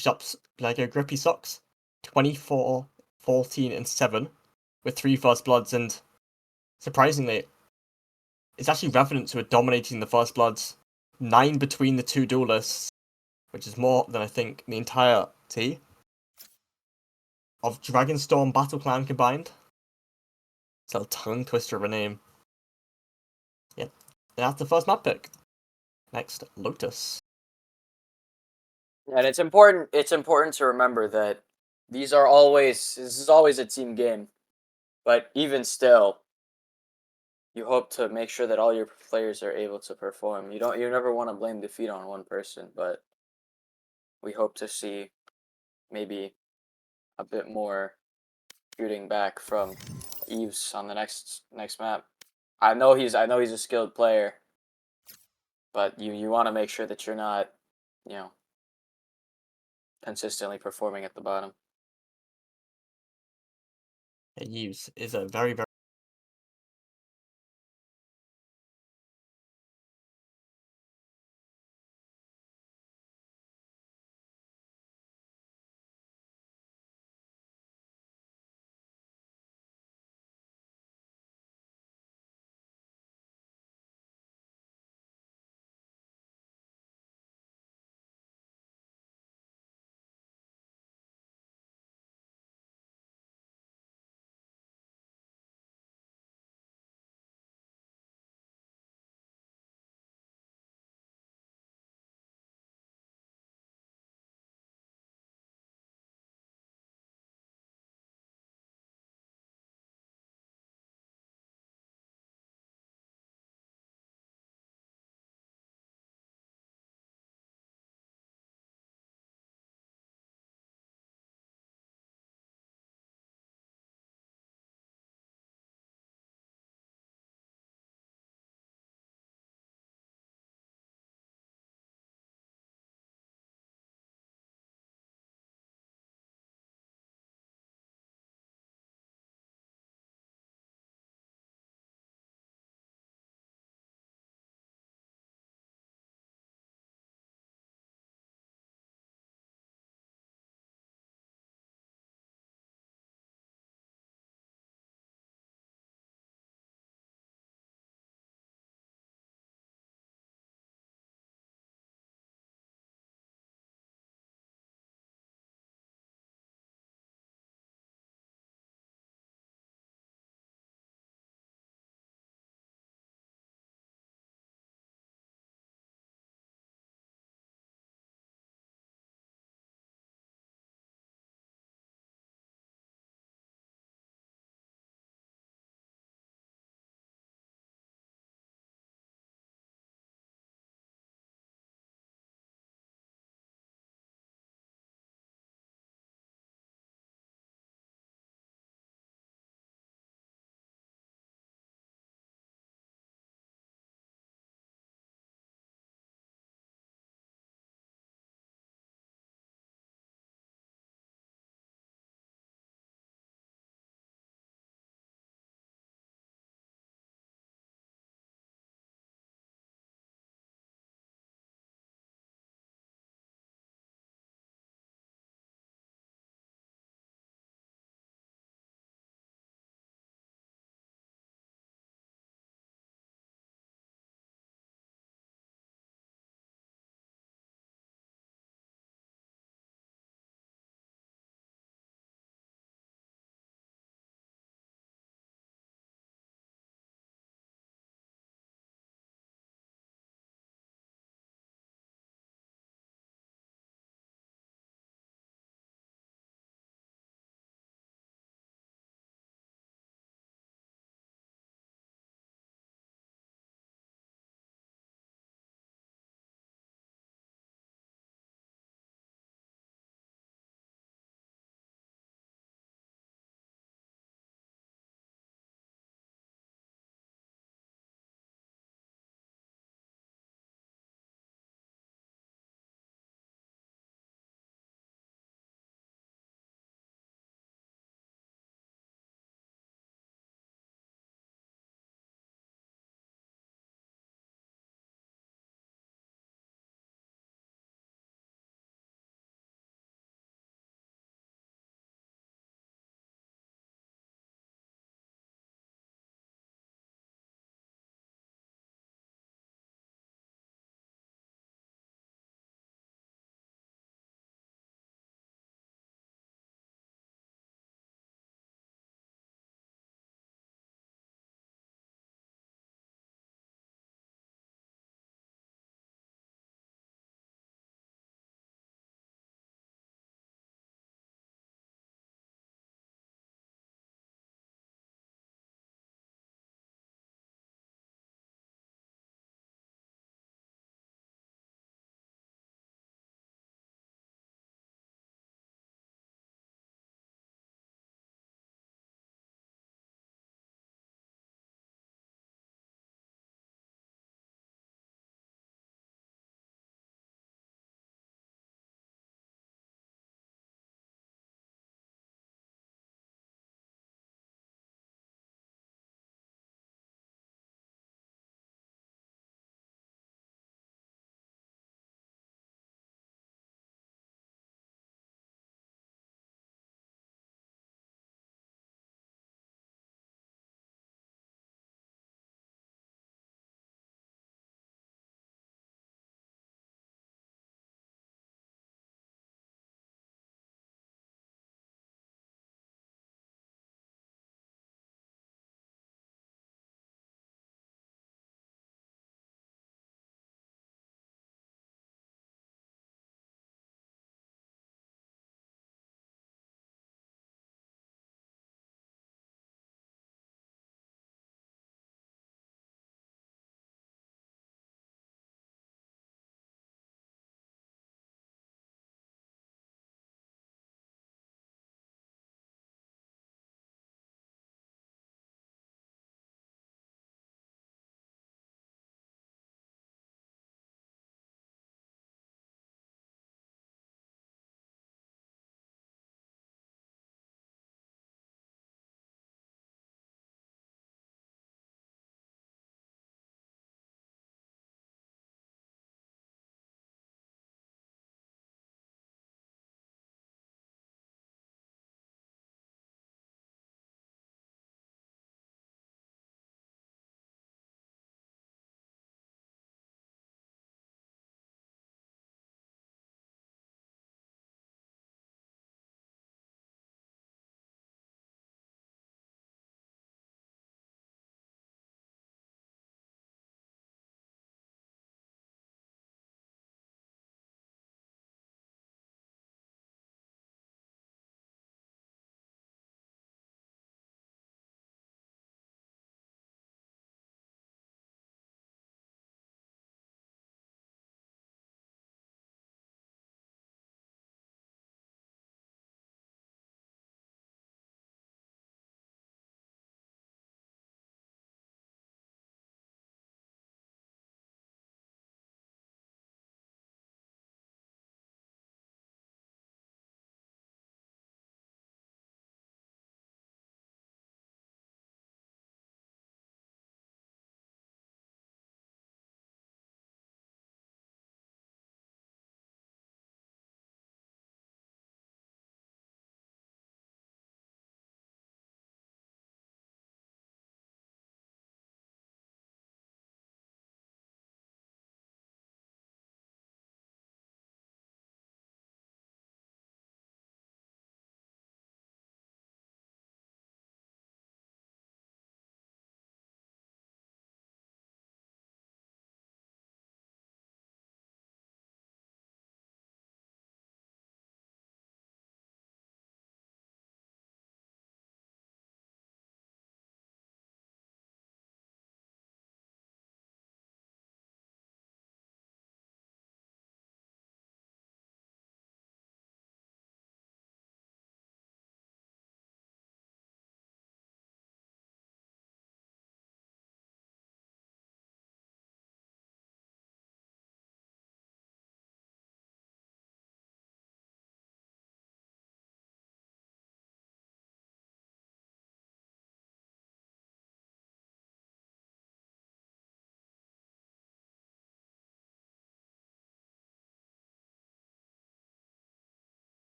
Speaker 3: socks, 24, 14, and 7 with 3 first bloods, and surprisingly, it's actually Revenants who are dominating the first bloods. 9 between the 2 duelists, which is more than I think the entire T of DragonStorm Battle Clan combined. It's a tongue twister of a name. Yep, and that's the first map pick. Next, Lotus.
Speaker 8: And it's important to remember that this is always a team game. But even still, you hope to make sure that all your players are able to perform. You never want to blame defeat on one person, but we hope to see maybe a bit more shooting back from Eves on the next map. I know he's a skilled player, but you want to make sure that you're not, consistently performing at the bottom.
Speaker 3: Yves is a very, very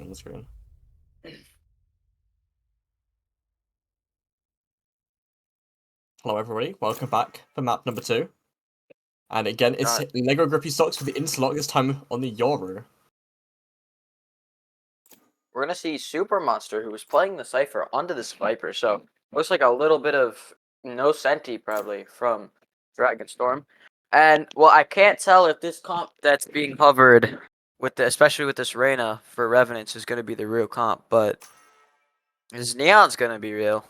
Speaker 3: on the screen. Hello everybody, welcome back for map number 2. And again, it's Lego Grippy Stocks for the Interlock, this time on the Yoru.
Speaker 8: We're gonna see Super Monster, who was playing the Cypher, onto this Viper. So looks like a little bit of no senti probably from DragonStorm. And well, I can't tell if this comp that's being covered with especially with this Reyna for Revenants is gonna be the real comp, but this Neon's gonna be real.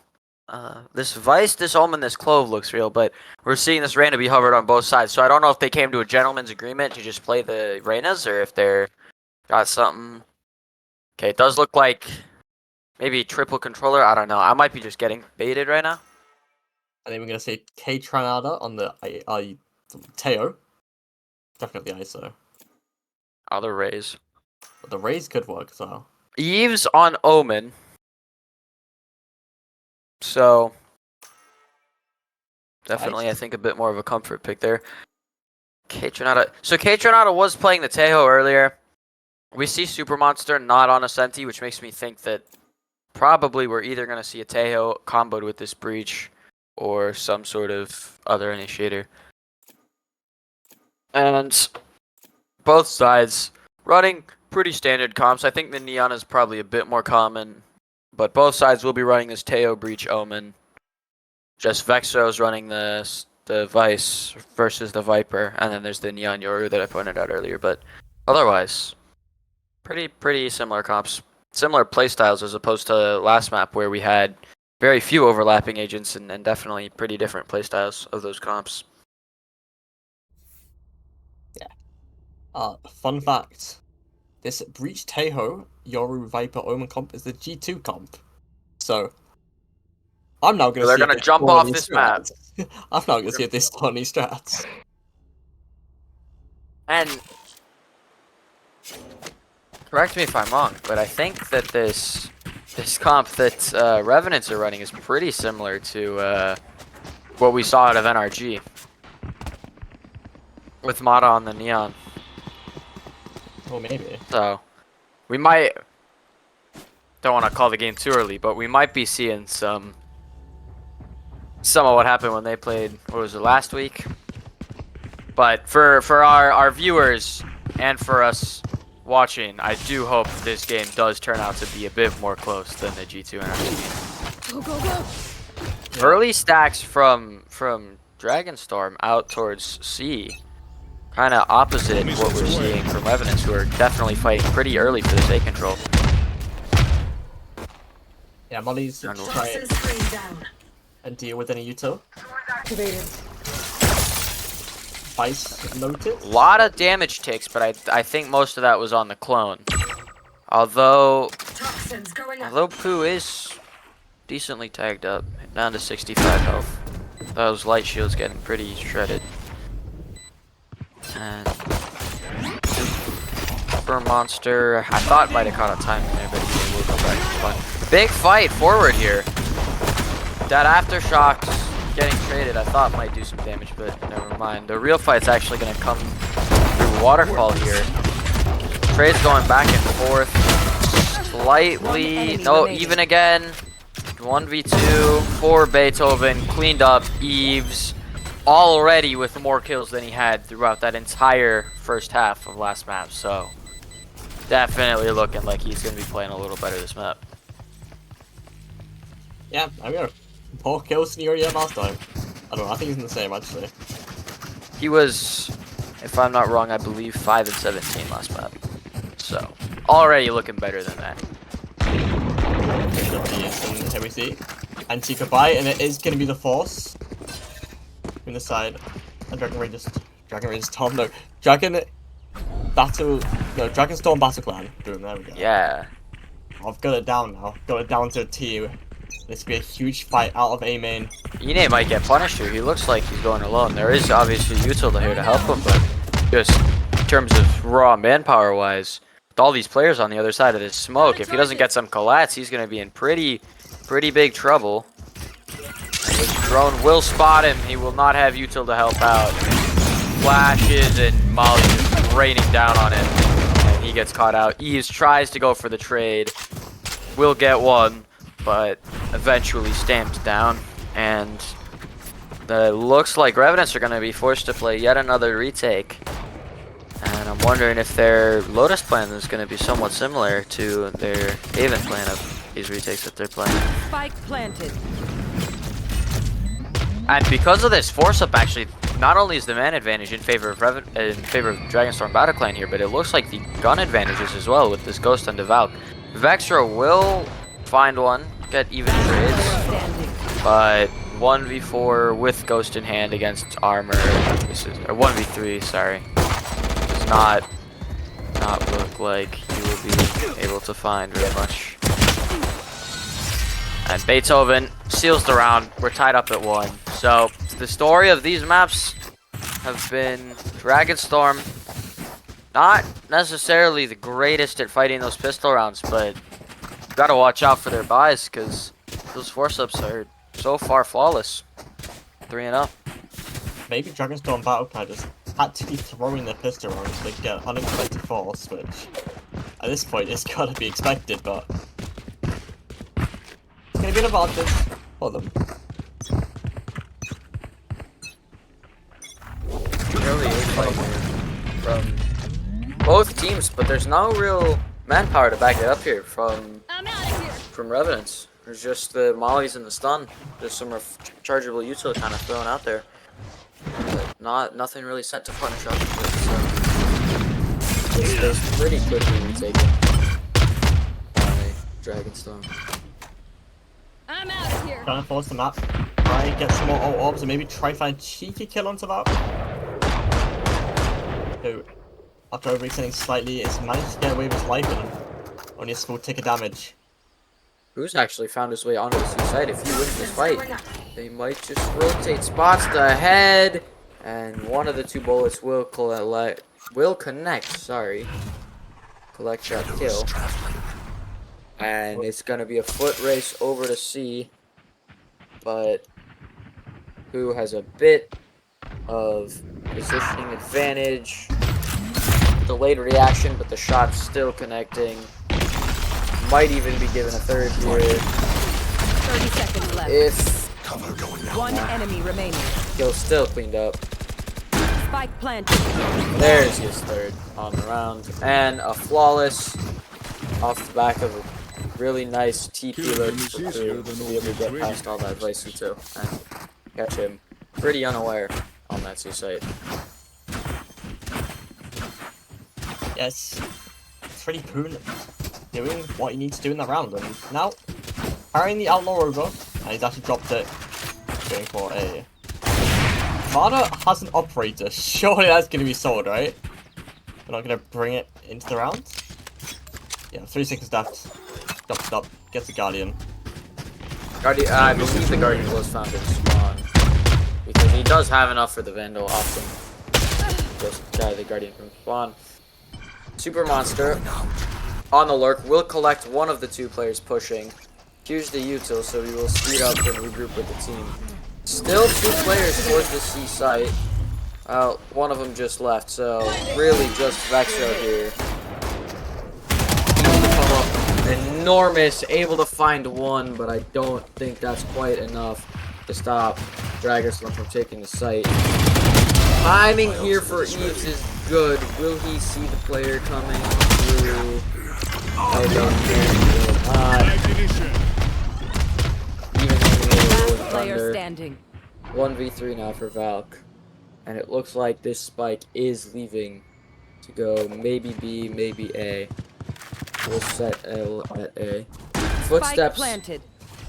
Speaker 8: This Vice, this Omen, this Clove looks real, but we're seeing this Reyna be hovered on both sides. So I don't know if they came to a gentleman's agreement to just play the Reynas or if they're got something. Okay, it does look like maybe triple controller. I don't know. I might be just getting baited right now.
Speaker 3: And then we're going to see K Tranada on the Teo. Definitely ISO.
Speaker 1: Other Rays.
Speaker 3: But the Rays could work as well.
Speaker 1: Eves on Omen. So, definitely, I think a bit more of a comfort pick there. K Tranada. So K Tranada was playing the Tejo earlier. We see Super Monster not on a Senti, which makes me think that probably we're either going to see a Tejo comboed with this Breach or some sort of other initiator. And both sides running pretty standard comps. I think the Neon is probably a bit more common, but both sides will be running this Tejo Breach Omen. Just Vexo's running the Vice versus the Viper, and then there's the Neon Yoru that I pointed out earlier, but otherwise, pretty similar comps. Similar playstyles as opposed to last map where we had very few overlapping agents and definitely pretty different playstyles of those comps.
Speaker 3: Yeah. Fun fact. This Breach Tejo Yoru Viper Omen comp is the G2 comp. So I'm now gonna
Speaker 1: They're
Speaker 3: see
Speaker 1: gonna jump off this map.
Speaker 3: I'm now gonna see if they start any strats.
Speaker 1: And correct me if I'm wrong, but I think that this comp that Revenants are running is pretty similar to what we saw out of NRG with Mata on the Neon.
Speaker 3: Well, maybe.
Speaker 1: So we might, don't want to call the game too early, but we might be seeing some of what happened when they played, what was it, last week? But for our viewers and for us watching, I do hope this game does turn out to be a bit more close than the G2 NRG game.
Speaker 6: Go, go, go.
Speaker 1: Early stacks from DragonStorm out towards C. Kind of opposite what we're seeing from Revenants, who are definitely fighting pretty early for this A control.
Speaker 3: Yeah, Molly's trying and deal with any util.
Speaker 6: Activated.
Speaker 3: Vice noted.
Speaker 1: A lot of damage takes, but I think most of that was on the clone. Although Pooh is decently tagged up, down to 65 health. Those light shields getting pretty shredded. And Super Monster, I thought might have caught a time in there, but he will go back to fun. Big fight forward here. That aftershocks getting traded, I thought might do some damage, but never mind. The real fight's actually going to come through Waterfall here. Trades going back and forth. Slightly, no, even again. 1v2 for Beethoven, cleaned up Eves. Already with more kills than he had throughout that entire first half of last map, so definitely looking like he's going to be playing a little better this map.
Speaker 3: Yeah, I mean, more kills than he already had last time. I don't know, I think he's in the same actually.
Speaker 1: He was, if I'm not wrong, I believe 5 and 17 last map, so already looking better than that.
Speaker 3: Here we see anti-goodbye, and it is going to be the Force. In the side, and DragonStorm, no, DragonStorm Battle Clan. Boom, there we go.
Speaker 1: Yeah.
Speaker 3: I've got it down now. Got it down to a T. This will be a huge fight out of A main.
Speaker 1: Ine might get punished here. He looks like he's going alone. There is obviously Util here to help him, but just in terms of raw manpower wise, with all these players on the other side of this smoke, if he doesn't get some collats, he's going to be in pretty big trouble. This drone will spot him. He will not have util to help out. Flashes and Molly just raining down on him. And he gets caught out. Eves tries to go for the trade. Will get one, but eventually stamped down. And it looks like Revenants are going to be forced to play yet another retake. And I'm wondering if their Lotus plan is going to be somewhat similar to their Haven plan of these retakes that they're playing.
Speaker 6: Spike planted.
Speaker 1: And because of this force up, actually, not only is the man advantage in favor of DragonStorm Battle Clan here, but it looks like the gun advantages as well with this Ghost and Devout. Vexra will find one, get even trades, but 1v4 with Ghost in hand against armor. This is or 1v3, sorry. Does not look like he will be able to find very much. And Beethoven seals the round. We're tied up at 1. So the story of these maps have been DragonStorm not necessarily the greatest at fighting those pistol rounds, but you gotta watch out for their buys because those force-ups are so far flawless. 3-0.
Speaker 3: Maybe DragonStorm Battle Clan just had to be throwing their pistol rounds so they could get unexpected force, which at this point is gotta be expected, but it's gonna be an advantage for them.
Speaker 8: Really is fight from both teams, but there's no real manpower to back it up here from Revenants. There's just the mollies and the stun. There's some rechargeable util kind of thrown out there, but nothing really set to punish up. It's pretty quickly retaken by DragonStorm.
Speaker 6: I'm out of here.
Speaker 3: Trying to force the map, try and get some more ult orbs, and maybe try and find a cheeky kill onto that. Who, after overextending slightly, is managed to get away with his life and only a small tick of damage.
Speaker 8: Who's actually found his way onto the C side. If he wins this fight, they might just rotate spots to head, and one of the two bullets will connect. Sorry, collect shot kill, and it's gonna be a foot race over to C. But who has a bit of positioning advantage? Delayed reaction, but the shot's still connecting. Might even be given a third here.
Speaker 6: 30 seconds left.
Speaker 8: If
Speaker 4: Cover going out.
Speaker 6: One enemy remaining.
Speaker 8: kill's still cleaned up.
Speaker 6: Spike planted.
Speaker 8: There's his third on the round. And a flawless off the back of a really nice TP alert to be able to get past all that Vice too and catch him pretty unaware on that C site.
Speaker 3: Yes, it's pretty Poon doing what he needs to do in that round, and now carrying the Outlaw over, and he's actually dropped it, going for a... Vada has an operator, surely that's going to be sold, right? We're not going to bring it into the round? Yeah, 3 seconds left, drops it up, gets the Guardian.
Speaker 8: I believe the Guardian was found in spawn, because he does have enough for the Vandal often. Just guy the Guardian from spawn. Super Monster on the lurk will collect one of the two players pushing. Here's the util, so we will speed up and regroup with the team. Still 2 players towards the C site. One of them just left, so really just Vexra here. Able to come up enormous, able to find one, but I don't think that's quite enough to stop DragonStorm from taking the site. Timing here for Eves is good. Will he see the player coming through? I don't think he will not. Even
Speaker 6: Last player
Speaker 8: Thunder.
Speaker 6: standing.
Speaker 8: 1v3 now for Valk. And it looks like this spike is leaving to go maybe B, maybe A. We'll set L at A.
Speaker 6: Spike
Speaker 8: Footsteps
Speaker 6: planted.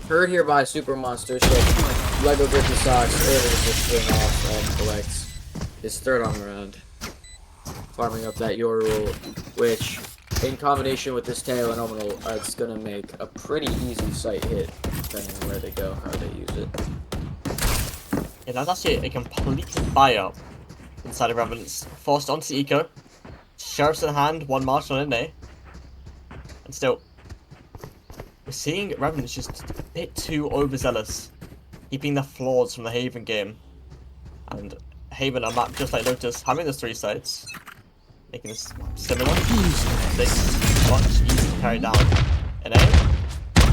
Speaker 8: heard here by Super Monster, so Lego Grippy Socks able to just swing off and collect his third on the round. Farming up that Yorul, which in combination with this tail and nominal, it's gonna make a pretty easy sight hit, depending on where they go, how they use it.
Speaker 3: Yeah, that's actually a complete buy-up inside of Revenants. Forced onto Eco, Sheriff's in hand, 1 Marshal in A. And still, we're seeing Revenants just a bit too overzealous, keeping the flaws from the Haven game. And Haven, a map just like Lotus, having those 3 sites. making this similar. 6, much easier to carry down. And A,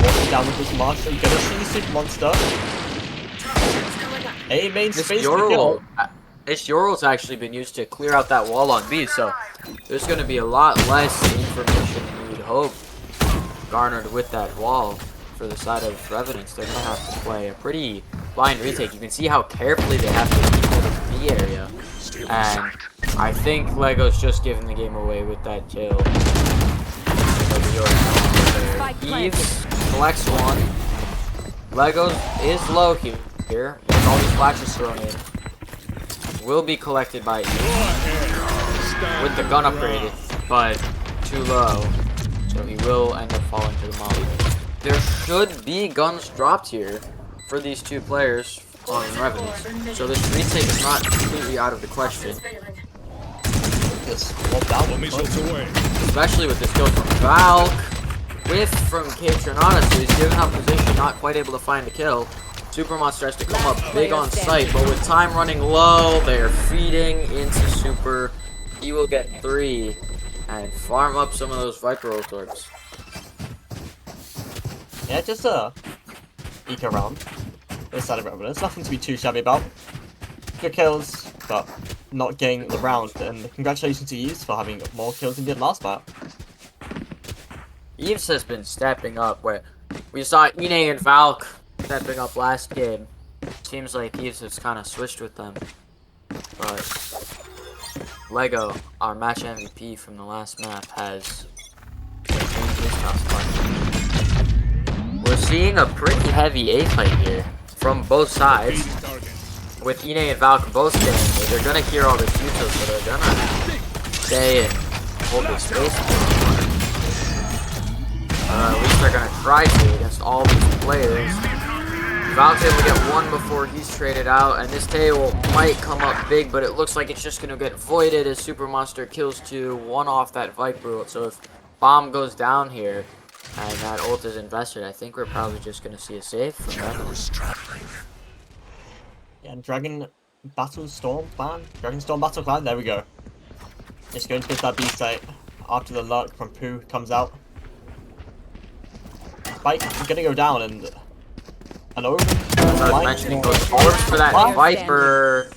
Speaker 3: walking down with this Marshall, gonna see Super Monster. A main
Speaker 1: This
Speaker 3: space to kill.
Speaker 1: Yorul's actually been used to clear out that wall on B, so there's going to be a lot less information than you would hope garnered with that wall for the side of Revenants. They're going to have to play a pretty blind retake. You can see how carefully they have to keep holding the B area. And I think Lego's just giving the game away with that kill. Eves collects one. Lego is low here. With all these flashes thrown in. Will be collected by Eve. With the gun upgraded, but too low. So he will end up falling to the molly. There should be guns dropped here for these two players on Revenants. So this retake is not completely out of the question. Especially with this kill from Valk. Whiff from K-Tronada, so he's given up position, not quite able to find the kill. Super Monster has to come up big on sight, but with time running low, they're feeding into Super. He will get 3 and farm up some of those Viper ult orbs.
Speaker 3: Yeah, just a eco round. This side of Revenants, nothing to be too shabby about. Good kills, but not getting the round. And congratulations to Eves for having more kills than he did last map.
Speaker 1: Eves has been stepping up, where we saw Ine and Valk stepping up last game. Seems like Eves has kind of switched with them. But Lego, our match MVP from the last map, has changed his costume. We're seeing a pretty heavy A fight here from both sides. With Ine and Valk both staying here, they're gonna hear all this util, so they're gonna stay and hold this space. At least they're gonna try to against all these players. Valk's able to get one before he's traded out, and this tail might come up big, but it looks like it's just gonna get voided as Super Monster kills 2, 1 off that Viper ult. So if bomb goes down here and that ult is invested, I think we're probably just gonna see a save from that.
Speaker 3: Yeah, and DragonStorm plan? DragonStorm Battle Clan, there we go. Just going to get that B site after the lurk from Pooh comes out. Spike is gonna go down and an open.
Speaker 1: As I was mentioning, those orbs for that Viper.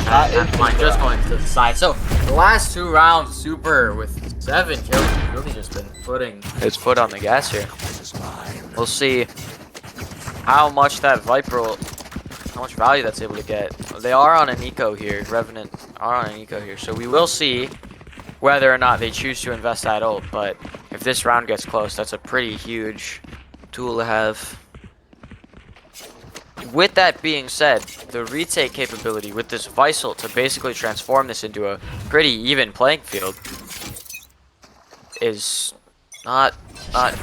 Speaker 1: That's mine just going to the side. So the last 2 rounds, Super with 7 kills, he's really just been putting his foot on the gas here. We'll see how much that Viper, how much value that's able to get. They are on an eco here. Revenant are on an eco here, so we will see whether or not they choose to invest that ult. But if this round gets close, that's a pretty huge tool to have. With that being said, the retake capability with this Vice ult to basically transform this into a pretty even playing field is not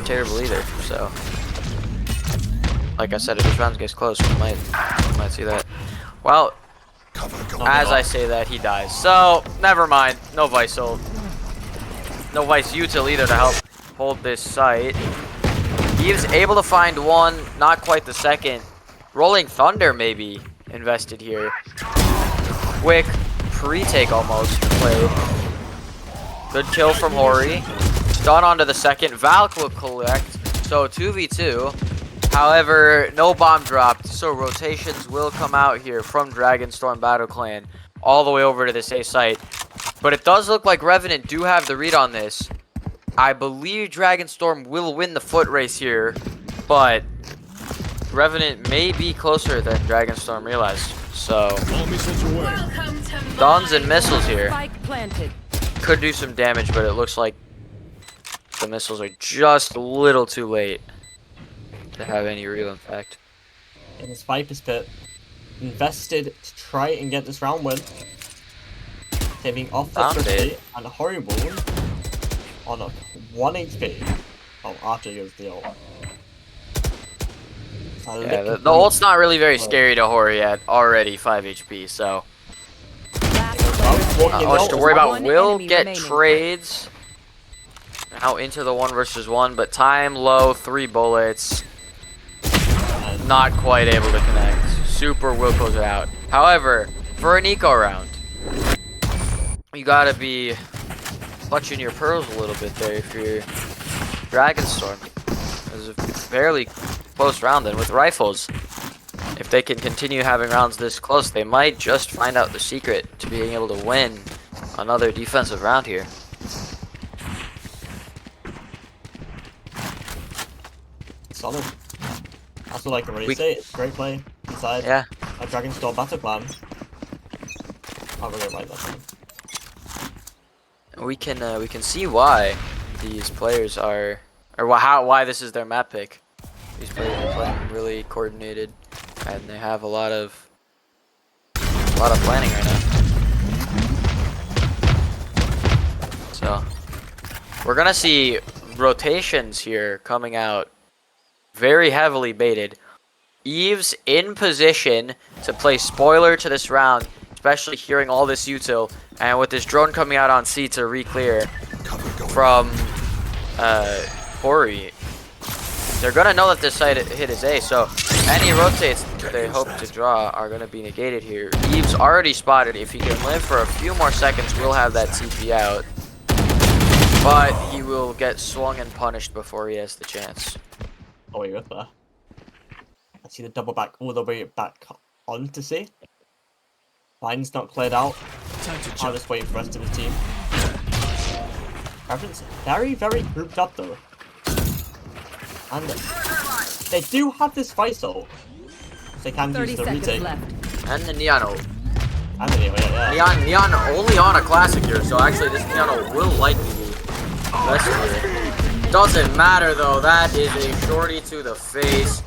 Speaker 1: terrible either. So, like I said, if this round gets close, we might see that. Well, as I say that, he dies. So, never mind. No Vice ult. No Vice util either to help hold this site. He was able to find one, not quite the second. Rolling Thunder maybe invested here. Quick pre-take almost played. Good kill from Hori. Stun onto the second. Valk will collect. So 2v2. However, no bomb dropped. So rotations will come out here from DragonStorm Battle Clan all the way over to this A site. But it does look like Revenant do have the read on this. I believe DragonStorm will win the foot race here, but Revenant may be closer than DragonStorm realized. So, stuns and missiles here could do some damage, but it looks like the missiles are just a little too late to have any real impact.
Speaker 3: In this Viper's pit, invested to try and get this round win. Saving off the 50 and horrible on a 1 HP. Oh, after he goes the ult.
Speaker 1: Yeah, the ult's not really very scary to Hori at already 5 HP, so not much to worry about. Will get trades now into the 1 versus 1, but time low, 3 bullets. Not quite able to connect. Super will close it out. However, for an eco round, you gotta be clutching your pearls a little bit there if you're DragonStorm. It was a fairly close round, and with rifles, if they can continue having rounds this close, they might just find out the secret to being able to win another defensive round here.
Speaker 3: Solid. That's what I can really say. Great play inside.
Speaker 1: Yeah.
Speaker 3: A DragonStorm battle plan. I'm gonna write that down.
Speaker 1: We can see why these players are, or why this is their map pick. These players are playing really coordinated, and they have a lot of planning right now. So we're gonna see rotations here coming out, very heavily baited. Eve's in position to play spoiler to this round, especially hearing all this util, and with this drone coming out on C to re-clear from Corey. They're gonna know that this site hit is A, so any rotates they hope to draw are gonna be negated here. Eve's already spotted. If he can live for a few more seconds, we'll have that TP out. But he will get swung and punished before he has the chance.
Speaker 3: Oh, wait, with there. I see the double back all the way back on to C. Mine's not cleared out. I'll just wait for the rest of the team. Revenants very, very grouped up though. And they do have this Faisal. They can
Speaker 6: 30
Speaker 3: use the
Speaker 6: seconds
Speaker 3: retake.
Speaker 6: left.
Speaker 1: And the Neon ult.
Speaker 3: And anyway, yeah.
Speaker 1: Neon only on a classic here, so actually this Neon ult will likely be best here. Doesn't matter though, that is a shorty to the face.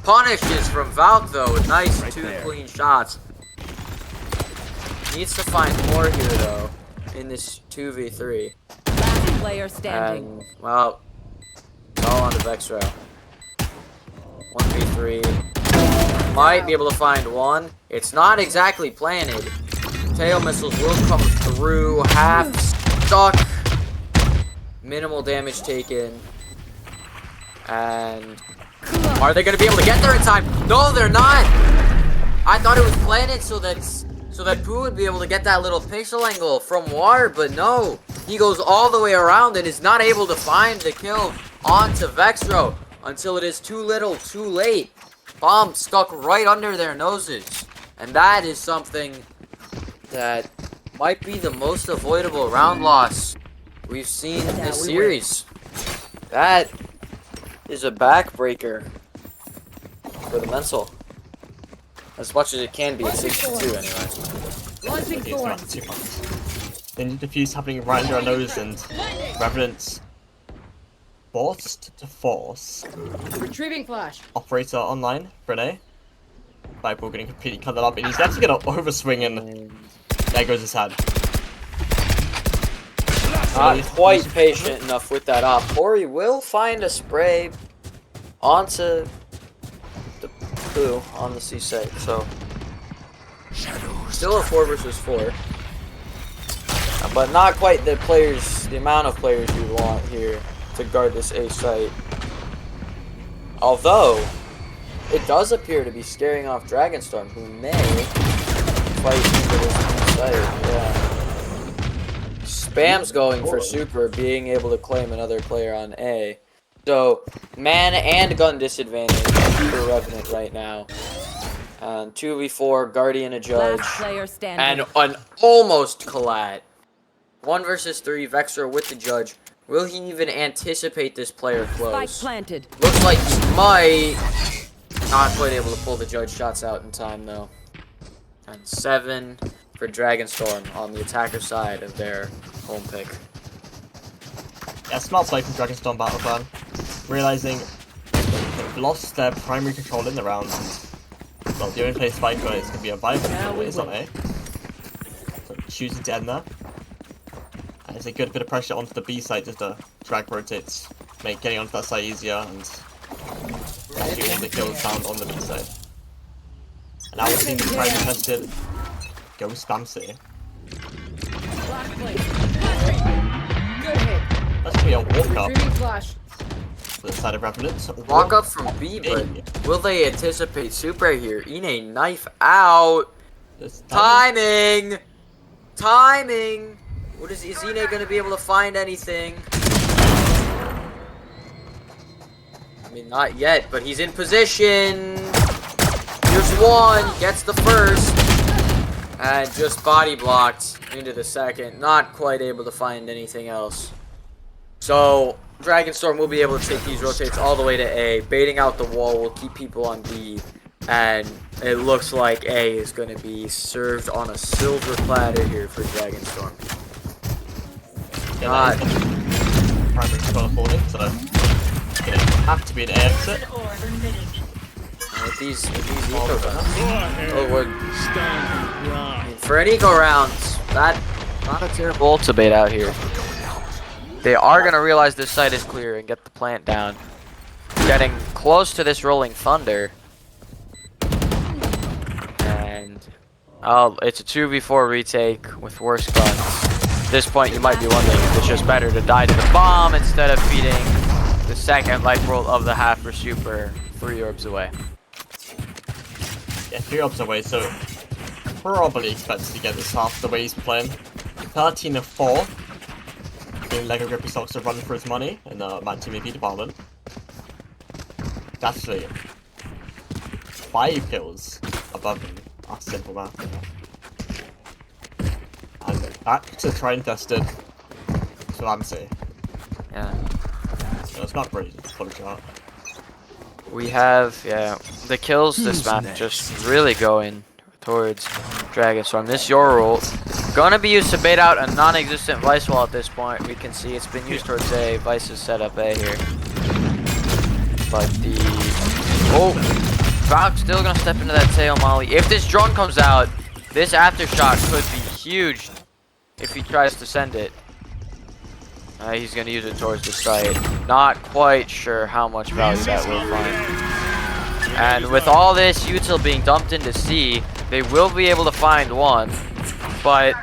Speaker 1: Punishes from Valk though, with nice two clean shots. Needs to find more here though, in this 2v3.
Speaker 6: Last player standing.
Speaker 1: And, well, it's all on the Vexro. 1v3. Might be able to find one. It's not exactly planted. Tail missiles will come through. Half stuck. Minimal damage taken. And are they going to be able to get there in time? No, they're not. I thought it was planted so that Pooh would be able to get that little pixel angle from War, but no. He goes all the way around and is not able to find the kill onto Vexro until it is too little, too late. Bomb stuck right under their noses. And that is something that might be the most avoidable round loss we've seen in this series. That is a backbreaker for the mental. As much as it can be at 62 anyway.
Speaker 6: Launching
Speaker 3: It's
Speaker 6: thorn.
Speaker 3: not too much. Then the defuse happening right under our nose and Revenants forced to force.
Speaker 6: Retrieving flash.
Speaker 3: Operator online, Brene. Viper getting completely cut that up, and he's actually gonna overswing, and there goes his head.
Speaker 1: Not quite patient enough with that op. Corey will find a spray onto the Pooh on the C site, so still a 4 versus 4. But not quite the amount of players you want here to guard this A site. Although, it does appear to be scaring off DragonStorm, who may fight into this B site. Yeah. Spam's going for super, being able to claim another player on A. So, man and gun disadvantage for Revenant right now. 2v4, Guardian a Judge,
Speaker 6: Last player standing.
Speaker 1: and an almost collat. 1 versus 3, Vexor with the Judge. Will he even anticipate this player
Speaker 6: Spike
Speaker 1: close?
Speaker 6: planted.
Speaker 1: Looks like he might. Not quite able to pull the Judge shots out in time though. And 7 for DragonStorm on the attacker side of their home pick.
Speaker 3: Yeah, smart play from DragonStorm Battle Plan. Realizing they've lost their primary control in the round. And, well, the only place Viper is going to be a Viper control is on A. So choosing to end there. And it's a good bit of pressure onto the B side just to drag rotates, make getting onto that side easier, and actually all the kills down on the B side. And now we'll see the try contested. Go spam C.
Speaker 6: Flash plate. Good hit.
Speaker 3: That's going to be a walk up
Speaker 6: Retrieving flash.
Speaker 3: to the side of Revenants.
Speaker 1: Walk up from B, but will they anticipate super here? Ine knife out.
Speaker 3: This time-
Speaker 1: Timing!
Speaker 8: Timing! What is Izine gonna be able to find anything? I mean, not yet, but he's in position. Here's one, gets the first. And just body blocked into the second. Not quite able to find anything else. So, DragonStorm will be able to take these rotates all the way to A. Baiting out the wall will keep people on B. And it looks like A is going to be served on a silver platter here for DragonStorm.
Speaker 3: Yeah, primary spell falling, so it have to be an A exit.
Speaker 8: With these eco rounds. Oh,
Speaker 5: Stand right.
Speaker 8: for an eco round, that not a terrible ult to bait out here. They are going to realize this site is clear and get the plant down. Getting close to this rolling thunder. And oh, it's a 2v4 retake with worse guns. At this point, you might be wondering if it's just better to die to the bomb instead of feeding the second life roll of the half for super 3 orbs away.
Speaker 3: Yeah, 3 orbs away, so probably expects to get this half the way he's playing. 13 of 4. Doing Lego Grippy Stocks to run for his money in the Man Team AP department. That's actually 5 kills above him. That's simple math. And back to try and test it. That's what I'm saying.
Speaker 1: Yeah.
Speaker 3: So it's not pretty full shot.
Speaker 1: We have, yeah, the kills this map just really going towards DragonStorm. This your ult gonna be used to bait out a non-existent Vice wall at this point. We can see it's been used towards A. Vice is set up A here. But the... Oh! Valk still gonna step into that tail molly. If this drone comes out, this aftershock could be huge if he tries to send it. He's gonna use it towards the site. Not quite sure how much value that will find. And with all this util being dumped into C, they will be able to find one. But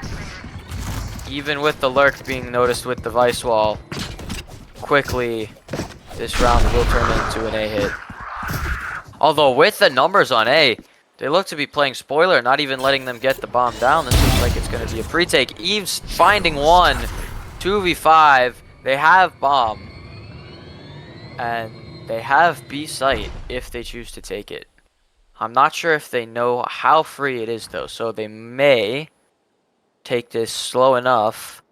Speaker 1: even with the lurk being noticed with the Vice wall, quickly this round will turn into an A hit. Although with the numbers on A, they look to be playing spoiler, not even letting them get the bomb down. This looks like it's going to be a pre-take. Eve's finding one, 2v5. They have bomb. And they have B site if they choose to take it. I'm not sure if they know how free it is though, so they may take this slow enough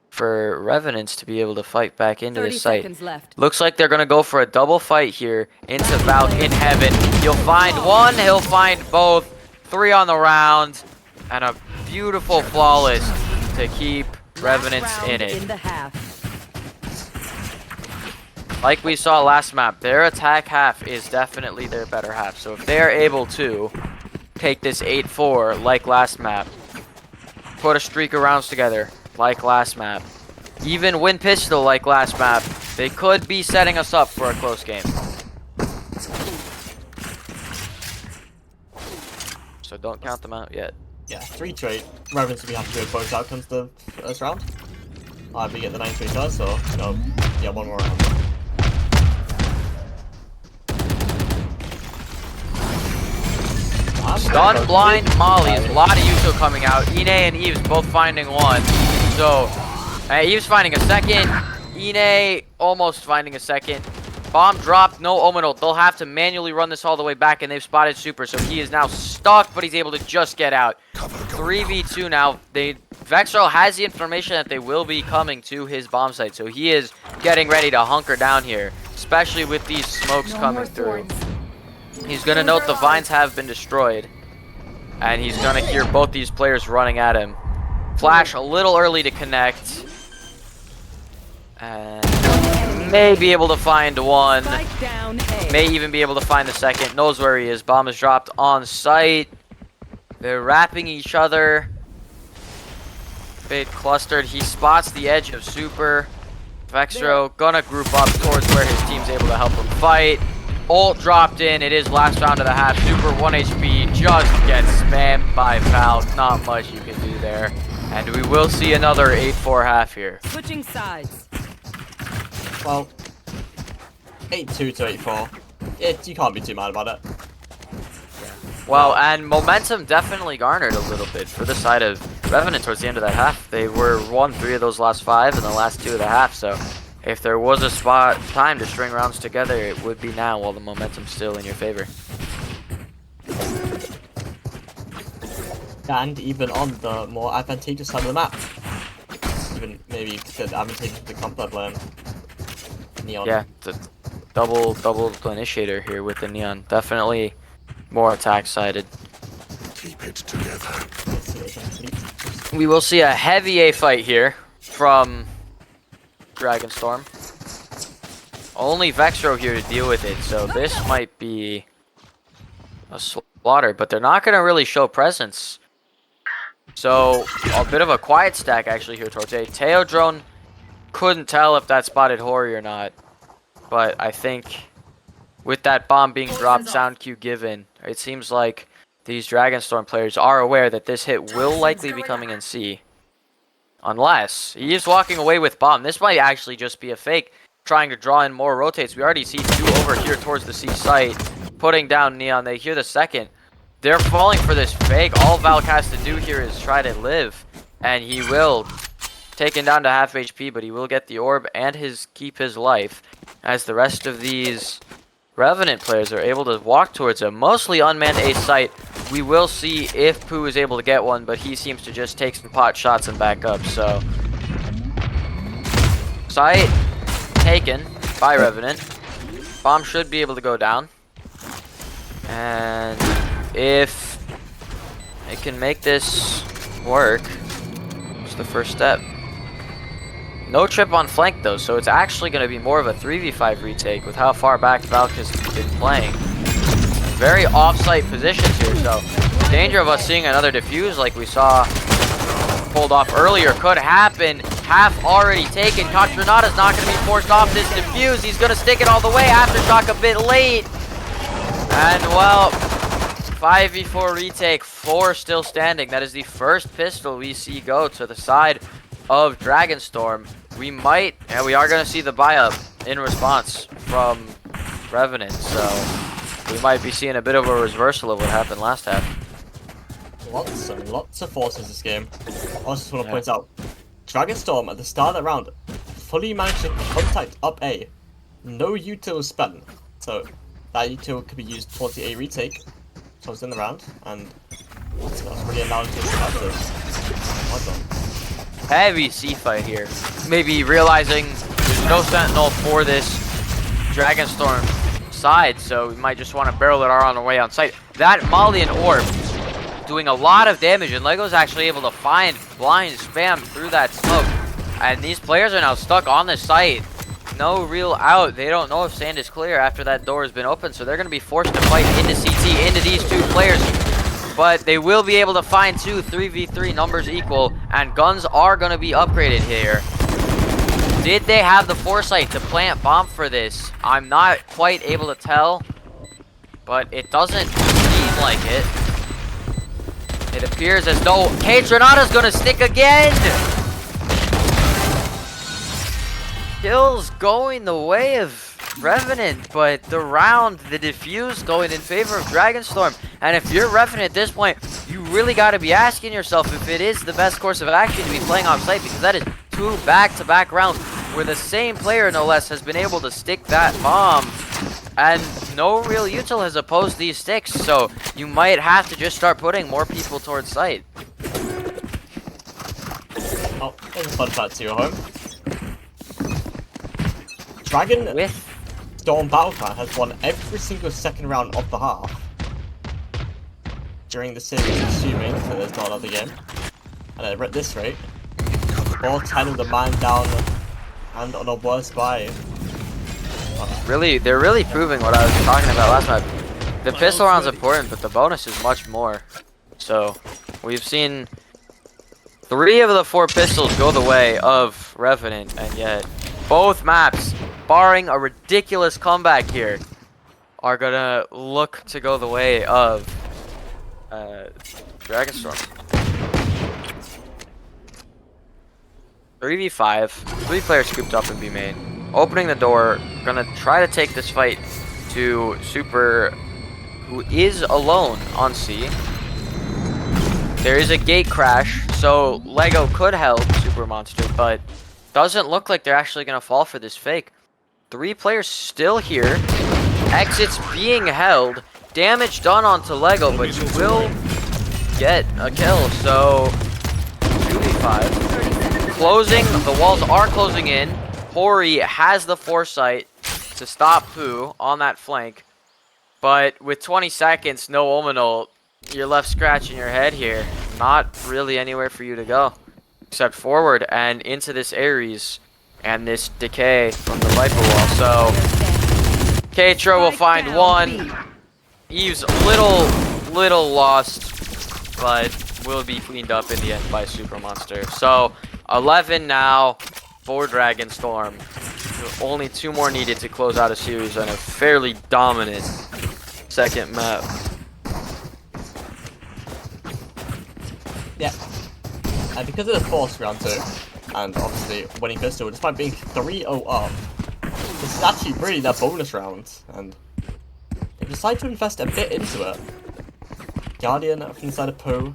Speaker 1: for Revenants to be able to fight back into
Speaker 6: 30
Speaker 1: this site.
Speaker 6: seconds left.
Speaker 1: Looks like they're going to go for a double fight here into Valk in heaven. He'll find one, he'll find both. 3 on the round, and a beautiful flawless to keep Revenants in it.
Speaker 6: In the half.
Speaker 1: Like we saw last map, their attack half is definitely their better half. So if they're able to take this 8-4 like last map, put a streak of rounds together like last map, even win pistol like last map, they could be setting us up for a close game. So don't count them out yet.
Speaker 3: Yeah, 3-8. Revenants will be happy with both outcomes the first round. We get the 9-3 first, so no, yeah, one more round.
Speaker 1: Stun, blind, mollies, a lot of Yuko coming out. Ine and Eves both finding one. So, Eves finding a second. Ine almost finding a second. Bomb dropped, no Omenal. They'll have to manually run this all the way back, and they've spotted Super. So he is now stuck, but he's able to just get out. 3v2 now. Vexro has the information that they will be coming to his bomb site. So he is getting ready to hunker down here, especially with these smokes coming through. He's going to note the vines have been destroyed. And he's going to hear both these players running at him. Flash a little early to connect. And may be able to find one. May even be able to find the second. Knows where he is. Bomb is dropped on site. They're wrapping each other. Bit clustered. He spots the edge of Super. Vexro gonna group up towards where his team's able to help him fight. Ult dropped in. It is last round of the half. Super 1 HP just gets spammed by Valk. Not much you can do there. And we will see another 8-4 half here.
Speaker 6: Switching sides.
Speaker 3: Well, 8-2 to 8-4. You can't be too mad about it.
Speaker 1: Well, and momentum definitely garnered a little bit for the side of Revenant towards the end of that half. They won 3 of those last 5 in the last 2 of the half, so if there was a time to string rounds together, it would be now while the momentum's still in your favor.
Speaker 3: And even on the more advantageous side of the map. Even maybe considered advantageous to the comp player. Neon.
Speaker 1: Yeah, the double initiator here with the Neon. Definitely more attack sided.
Speaker 4: Keep it together.
Speaker 1: We will see a heavy A fight here from DragonStorm. Only Vexro here to deal with it, so this might be a slaughter, but they're not going to really show presence. So, a bit of a quiet stack actually here towards A. Teo drone couldn't tell if that spotted Hori or not, but I think with that bomb being dropped, sound cue given, it seems like these DragonStorm players are aware that this hit will likely be coming in C. Unless he is walking away with bomb. This might actually just be a fake, trying to draw in more rotates. We already see 2 over here towards the C site, putting down Neon. They hear the second. They're falling for this fake. All Valk has to do here is try to live, and he will. Taken down to half HP, but he will get the orb and keep his life, as the rest of these Revenant players are able to walk towards a mostly unmanned A site. We will see if Pooh is able to get one, but he seems to just take some pot shots and back up, so. Site taken by Revenant. Bomb should be able to go down. And if it can make this work, it's the first step. No trip on flank though, so it's actually going to be more of a 3v5 retake with how far back Valk has been playing. Very off-site positions here, so danger of us seeing another defuse like we saw pulled off earlier could happen. Half already taken. Katranada's not going to be forced off this defuse. He's going to stick it all the way. Aftershock a bit late. And well, 5v4 retake, 4 still standing. That is the first pistol we see go to the side of DragonStorm. We are going to see the buy up in response from Revenant, so we might be seeing a bit of a reversal of what happened last half.
Speaker 3: Lots of forces this game. I also just want to point out, DragonStorm at the start of the round fully managed to contact up A. No util was spent, so that util could be used towards the A retake, towards in the round, and that's really allowed to survive this. Well done.
Speaker 1: Heavy C fight here. Maybe realizing there's no sentinel for this DragonStorm side, so we might just want to barrel it on the way on site. That Molly and Orb doing a lot of damage, and Lego's actually able to find blind spam through that smoke. And these players are now stuck on the site. No real out. They don't know if sand is clear after that door has been opened, so they're going to be forced to fight into CT, into these 2 players. But they will be able to find 2 3v3 numbers equal, and guns are going to be upgraded here. Did they have the foresight to plant bomb for this? I'm not quite able to tell, but it doesn't seem like it. It appears as though Katranada's going to stick again! Kills going the way of Revenant, but the diffuse going in favor of DragonStorm. And if you're Revenant at this point, you really got to be asking yourself if it is the best course of action to be playing off site, because that is 2 back-to-back rounds where the same player, no less, has been able to stick that bomb. And no real util has opposed these sticks, so you might have to just start putting more people towards site.
Speaker 3: Oh, there's a fun fact to your home. DragonStorm Battlecry has won every single second round of the half during the series, assuming that there's not another game. And at this rate, 4-10 with the man down and on a worse buy.
Speaker 1: They're really proving what I was talking about last time. The pistol round's important, but the bonus is much more. So, we've seen 3 of the 4 pistols go the way of Revenant, and yet both maps, barring a ridiculous comeback here, are gonna look to go the way of DragonStorm. 3v5, 3 players scooped up in B main. Opening the door, gonna try to take this fight to Super, who is alone on C. There is a gate crash, so Lego could help Super Monster, but doesn't look like they're actually going to fall for this fake. 3 players still here. Exits being held. Damage done onto Lego, but he will get a kill, so 2v5. Closing, the walls are closing in. Hori has the foresight to stop Pooh on that flank, but with 20 seconds, no Ominol, you're left scratching your head here. Not really anywhere for you to go, except forward and into this Ares and this decay from the Viper wall. So Katro will find one. Eve's little lost, but will be cleaned up in the end by Super Monster. So 11 now for DragonStorm. Only 2 more needed to close out a series on a fairly dominant second map.
Speaker 3: Yeah. And because of the force round 2, and obviously winning pistol, despite being 3-0 up, this is actually really their bonus round, and they decide to invest a bit into it. Guardian from the side of Poe,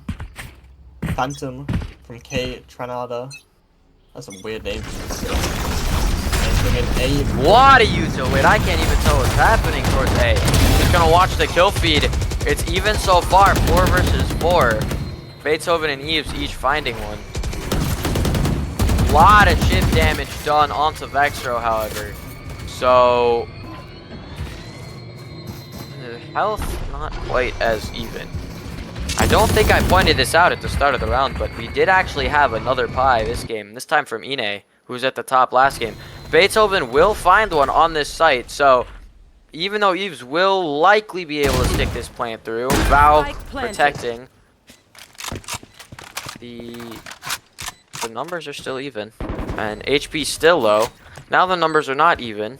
Speaker 3: Phantom from K Tranada. That's a weird name.
Speaker 1: What are you doing? I can't even tell what's happening towards A. Just gonna watch the kill feed. It's even so far, 4 versus 4. Beethoven and Eves each finding one. Lot of chip damage done onto Vexro, however. So health not quite as even. I don't think I pointed this out at the start of the round, but we did actually have another pie this game. This time from Ine, who was at the top last game. Beethoven will find one on this site, so even though Eves will likely be able to stick this plant through, Valve protecting. The numbers are still even, and HP still low. Now the numbers are not even.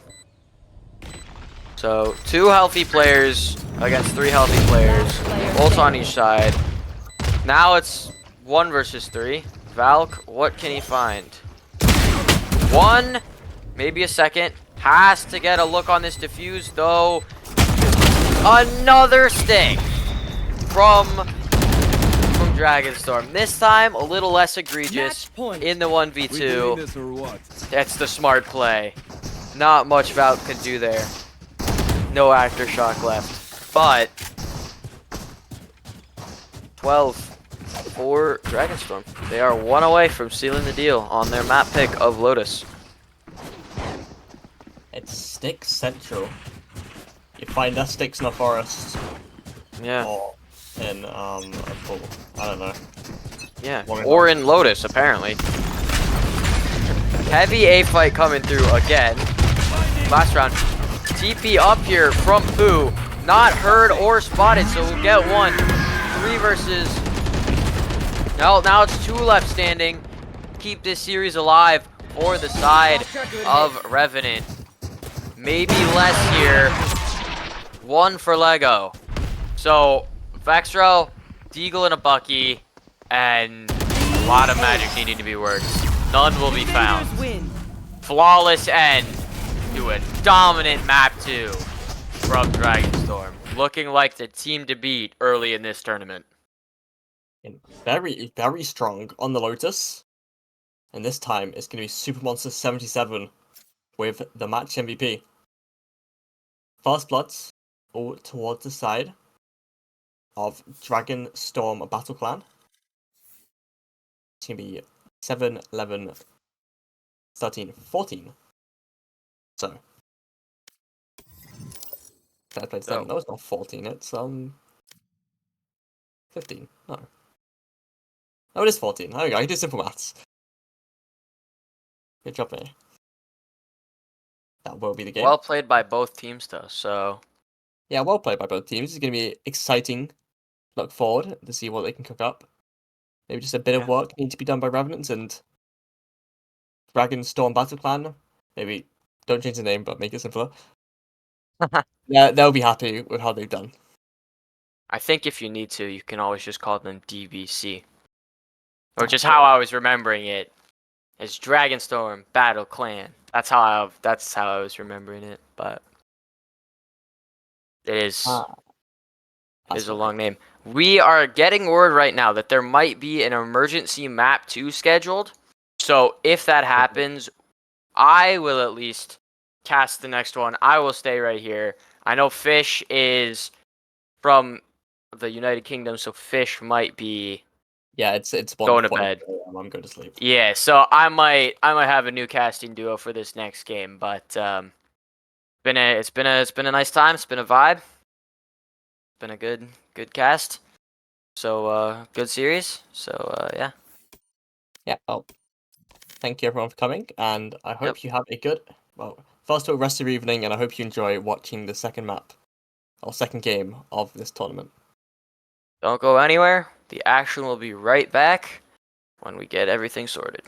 Speaker 1: So 2 healthy players against 3 healthy players, both on each side. Now it's 1 versus 3. Valk, what can he find? 1, maybe a second. Has to get a look on this defuse, though. Another stick from DragonStorm. This time, a little less egregious in the 1v2. That's the smart play. Not much Valk can do there. No aftershock left. But 12 for DragonStorm. They are 1 away from sealing the deal on their map pick of Lotus.
Speaker 3: It's Stick Central. You find that sticks in the forest.
Speaker 1: Yeah.
Speaker 3: Or in a pool. I don't know.
Speaker 1: Yeah. Or in Lotus, apparently. Heavy A fight coming through again. Last round. TP up here from Pooh. Not heard or spotted, so we'll get 1. 3 versus. No, now it's 2 left standing. Keep this series alive for the side of Revenant. Maybe less here. 1 for Lego. So, Vexro, Deagle, and a Bucky, and a lot of magic needing to be worked. None will be found. Flawless end to a dominant map 2 from DragonStorm. Looking like the team to beat early in this tournament.
Speaker 3: And very, very strong on the Lotus. And this time, it's going to be Super Monster 77 with the match MVP. First Bloods all towards the side of DragonStorm Battle Clan. It's going to be 7, 11, 13, 14. So. Fair play to them. No, it's not 14, it's 15. No. Oh, it is 14. There we go, I can do simple maths. Good job, me. That will be the game.
Speaker 1: Well played by both teams, though, so.
Speaker 3: Yeah, well played by both teams. It's going to be exciting. Look forward to see what they can cook up. Maybe just a bit of work needs to be done by Revenants and DragonStorm Battle Clan. Maybe don't change the name, but make it simpler. Yeah, they'll be happy with how they've done.
Speaker 1: I think if you need to, you can always just call them DBC. Which is how I was remembering it. It's DragonStorm Battle Clan. That's how I was remembering it, but it is is a long name. We are getting word right now that there might be an emergency map 2 scheduled. So if that happens, I will at least cast the next one. I will stay right here. I know Fish is from the United Kingdom, so Fish might be
Speaker 3: Yeah, it's
Speaker 1: going to bed.
Speaker 3: I'm going to sleep.
Speaker 1: Yeah, so I might have a new casting duo for this next game, but it's been a nice time. It's been a vibe. Been a good cast. So good series. So yeah.
Speaker 3: Yeah. Well, thank you everyone for coming, and I hope
Speaker 1: Yep.
Speaker 3: you have a good first of all, rest of your evening, and I hope you enjoy watching the second map or second game of this tournament.
Speaker 1: Don't go anywhere. The action will be right back when we get everything sorted.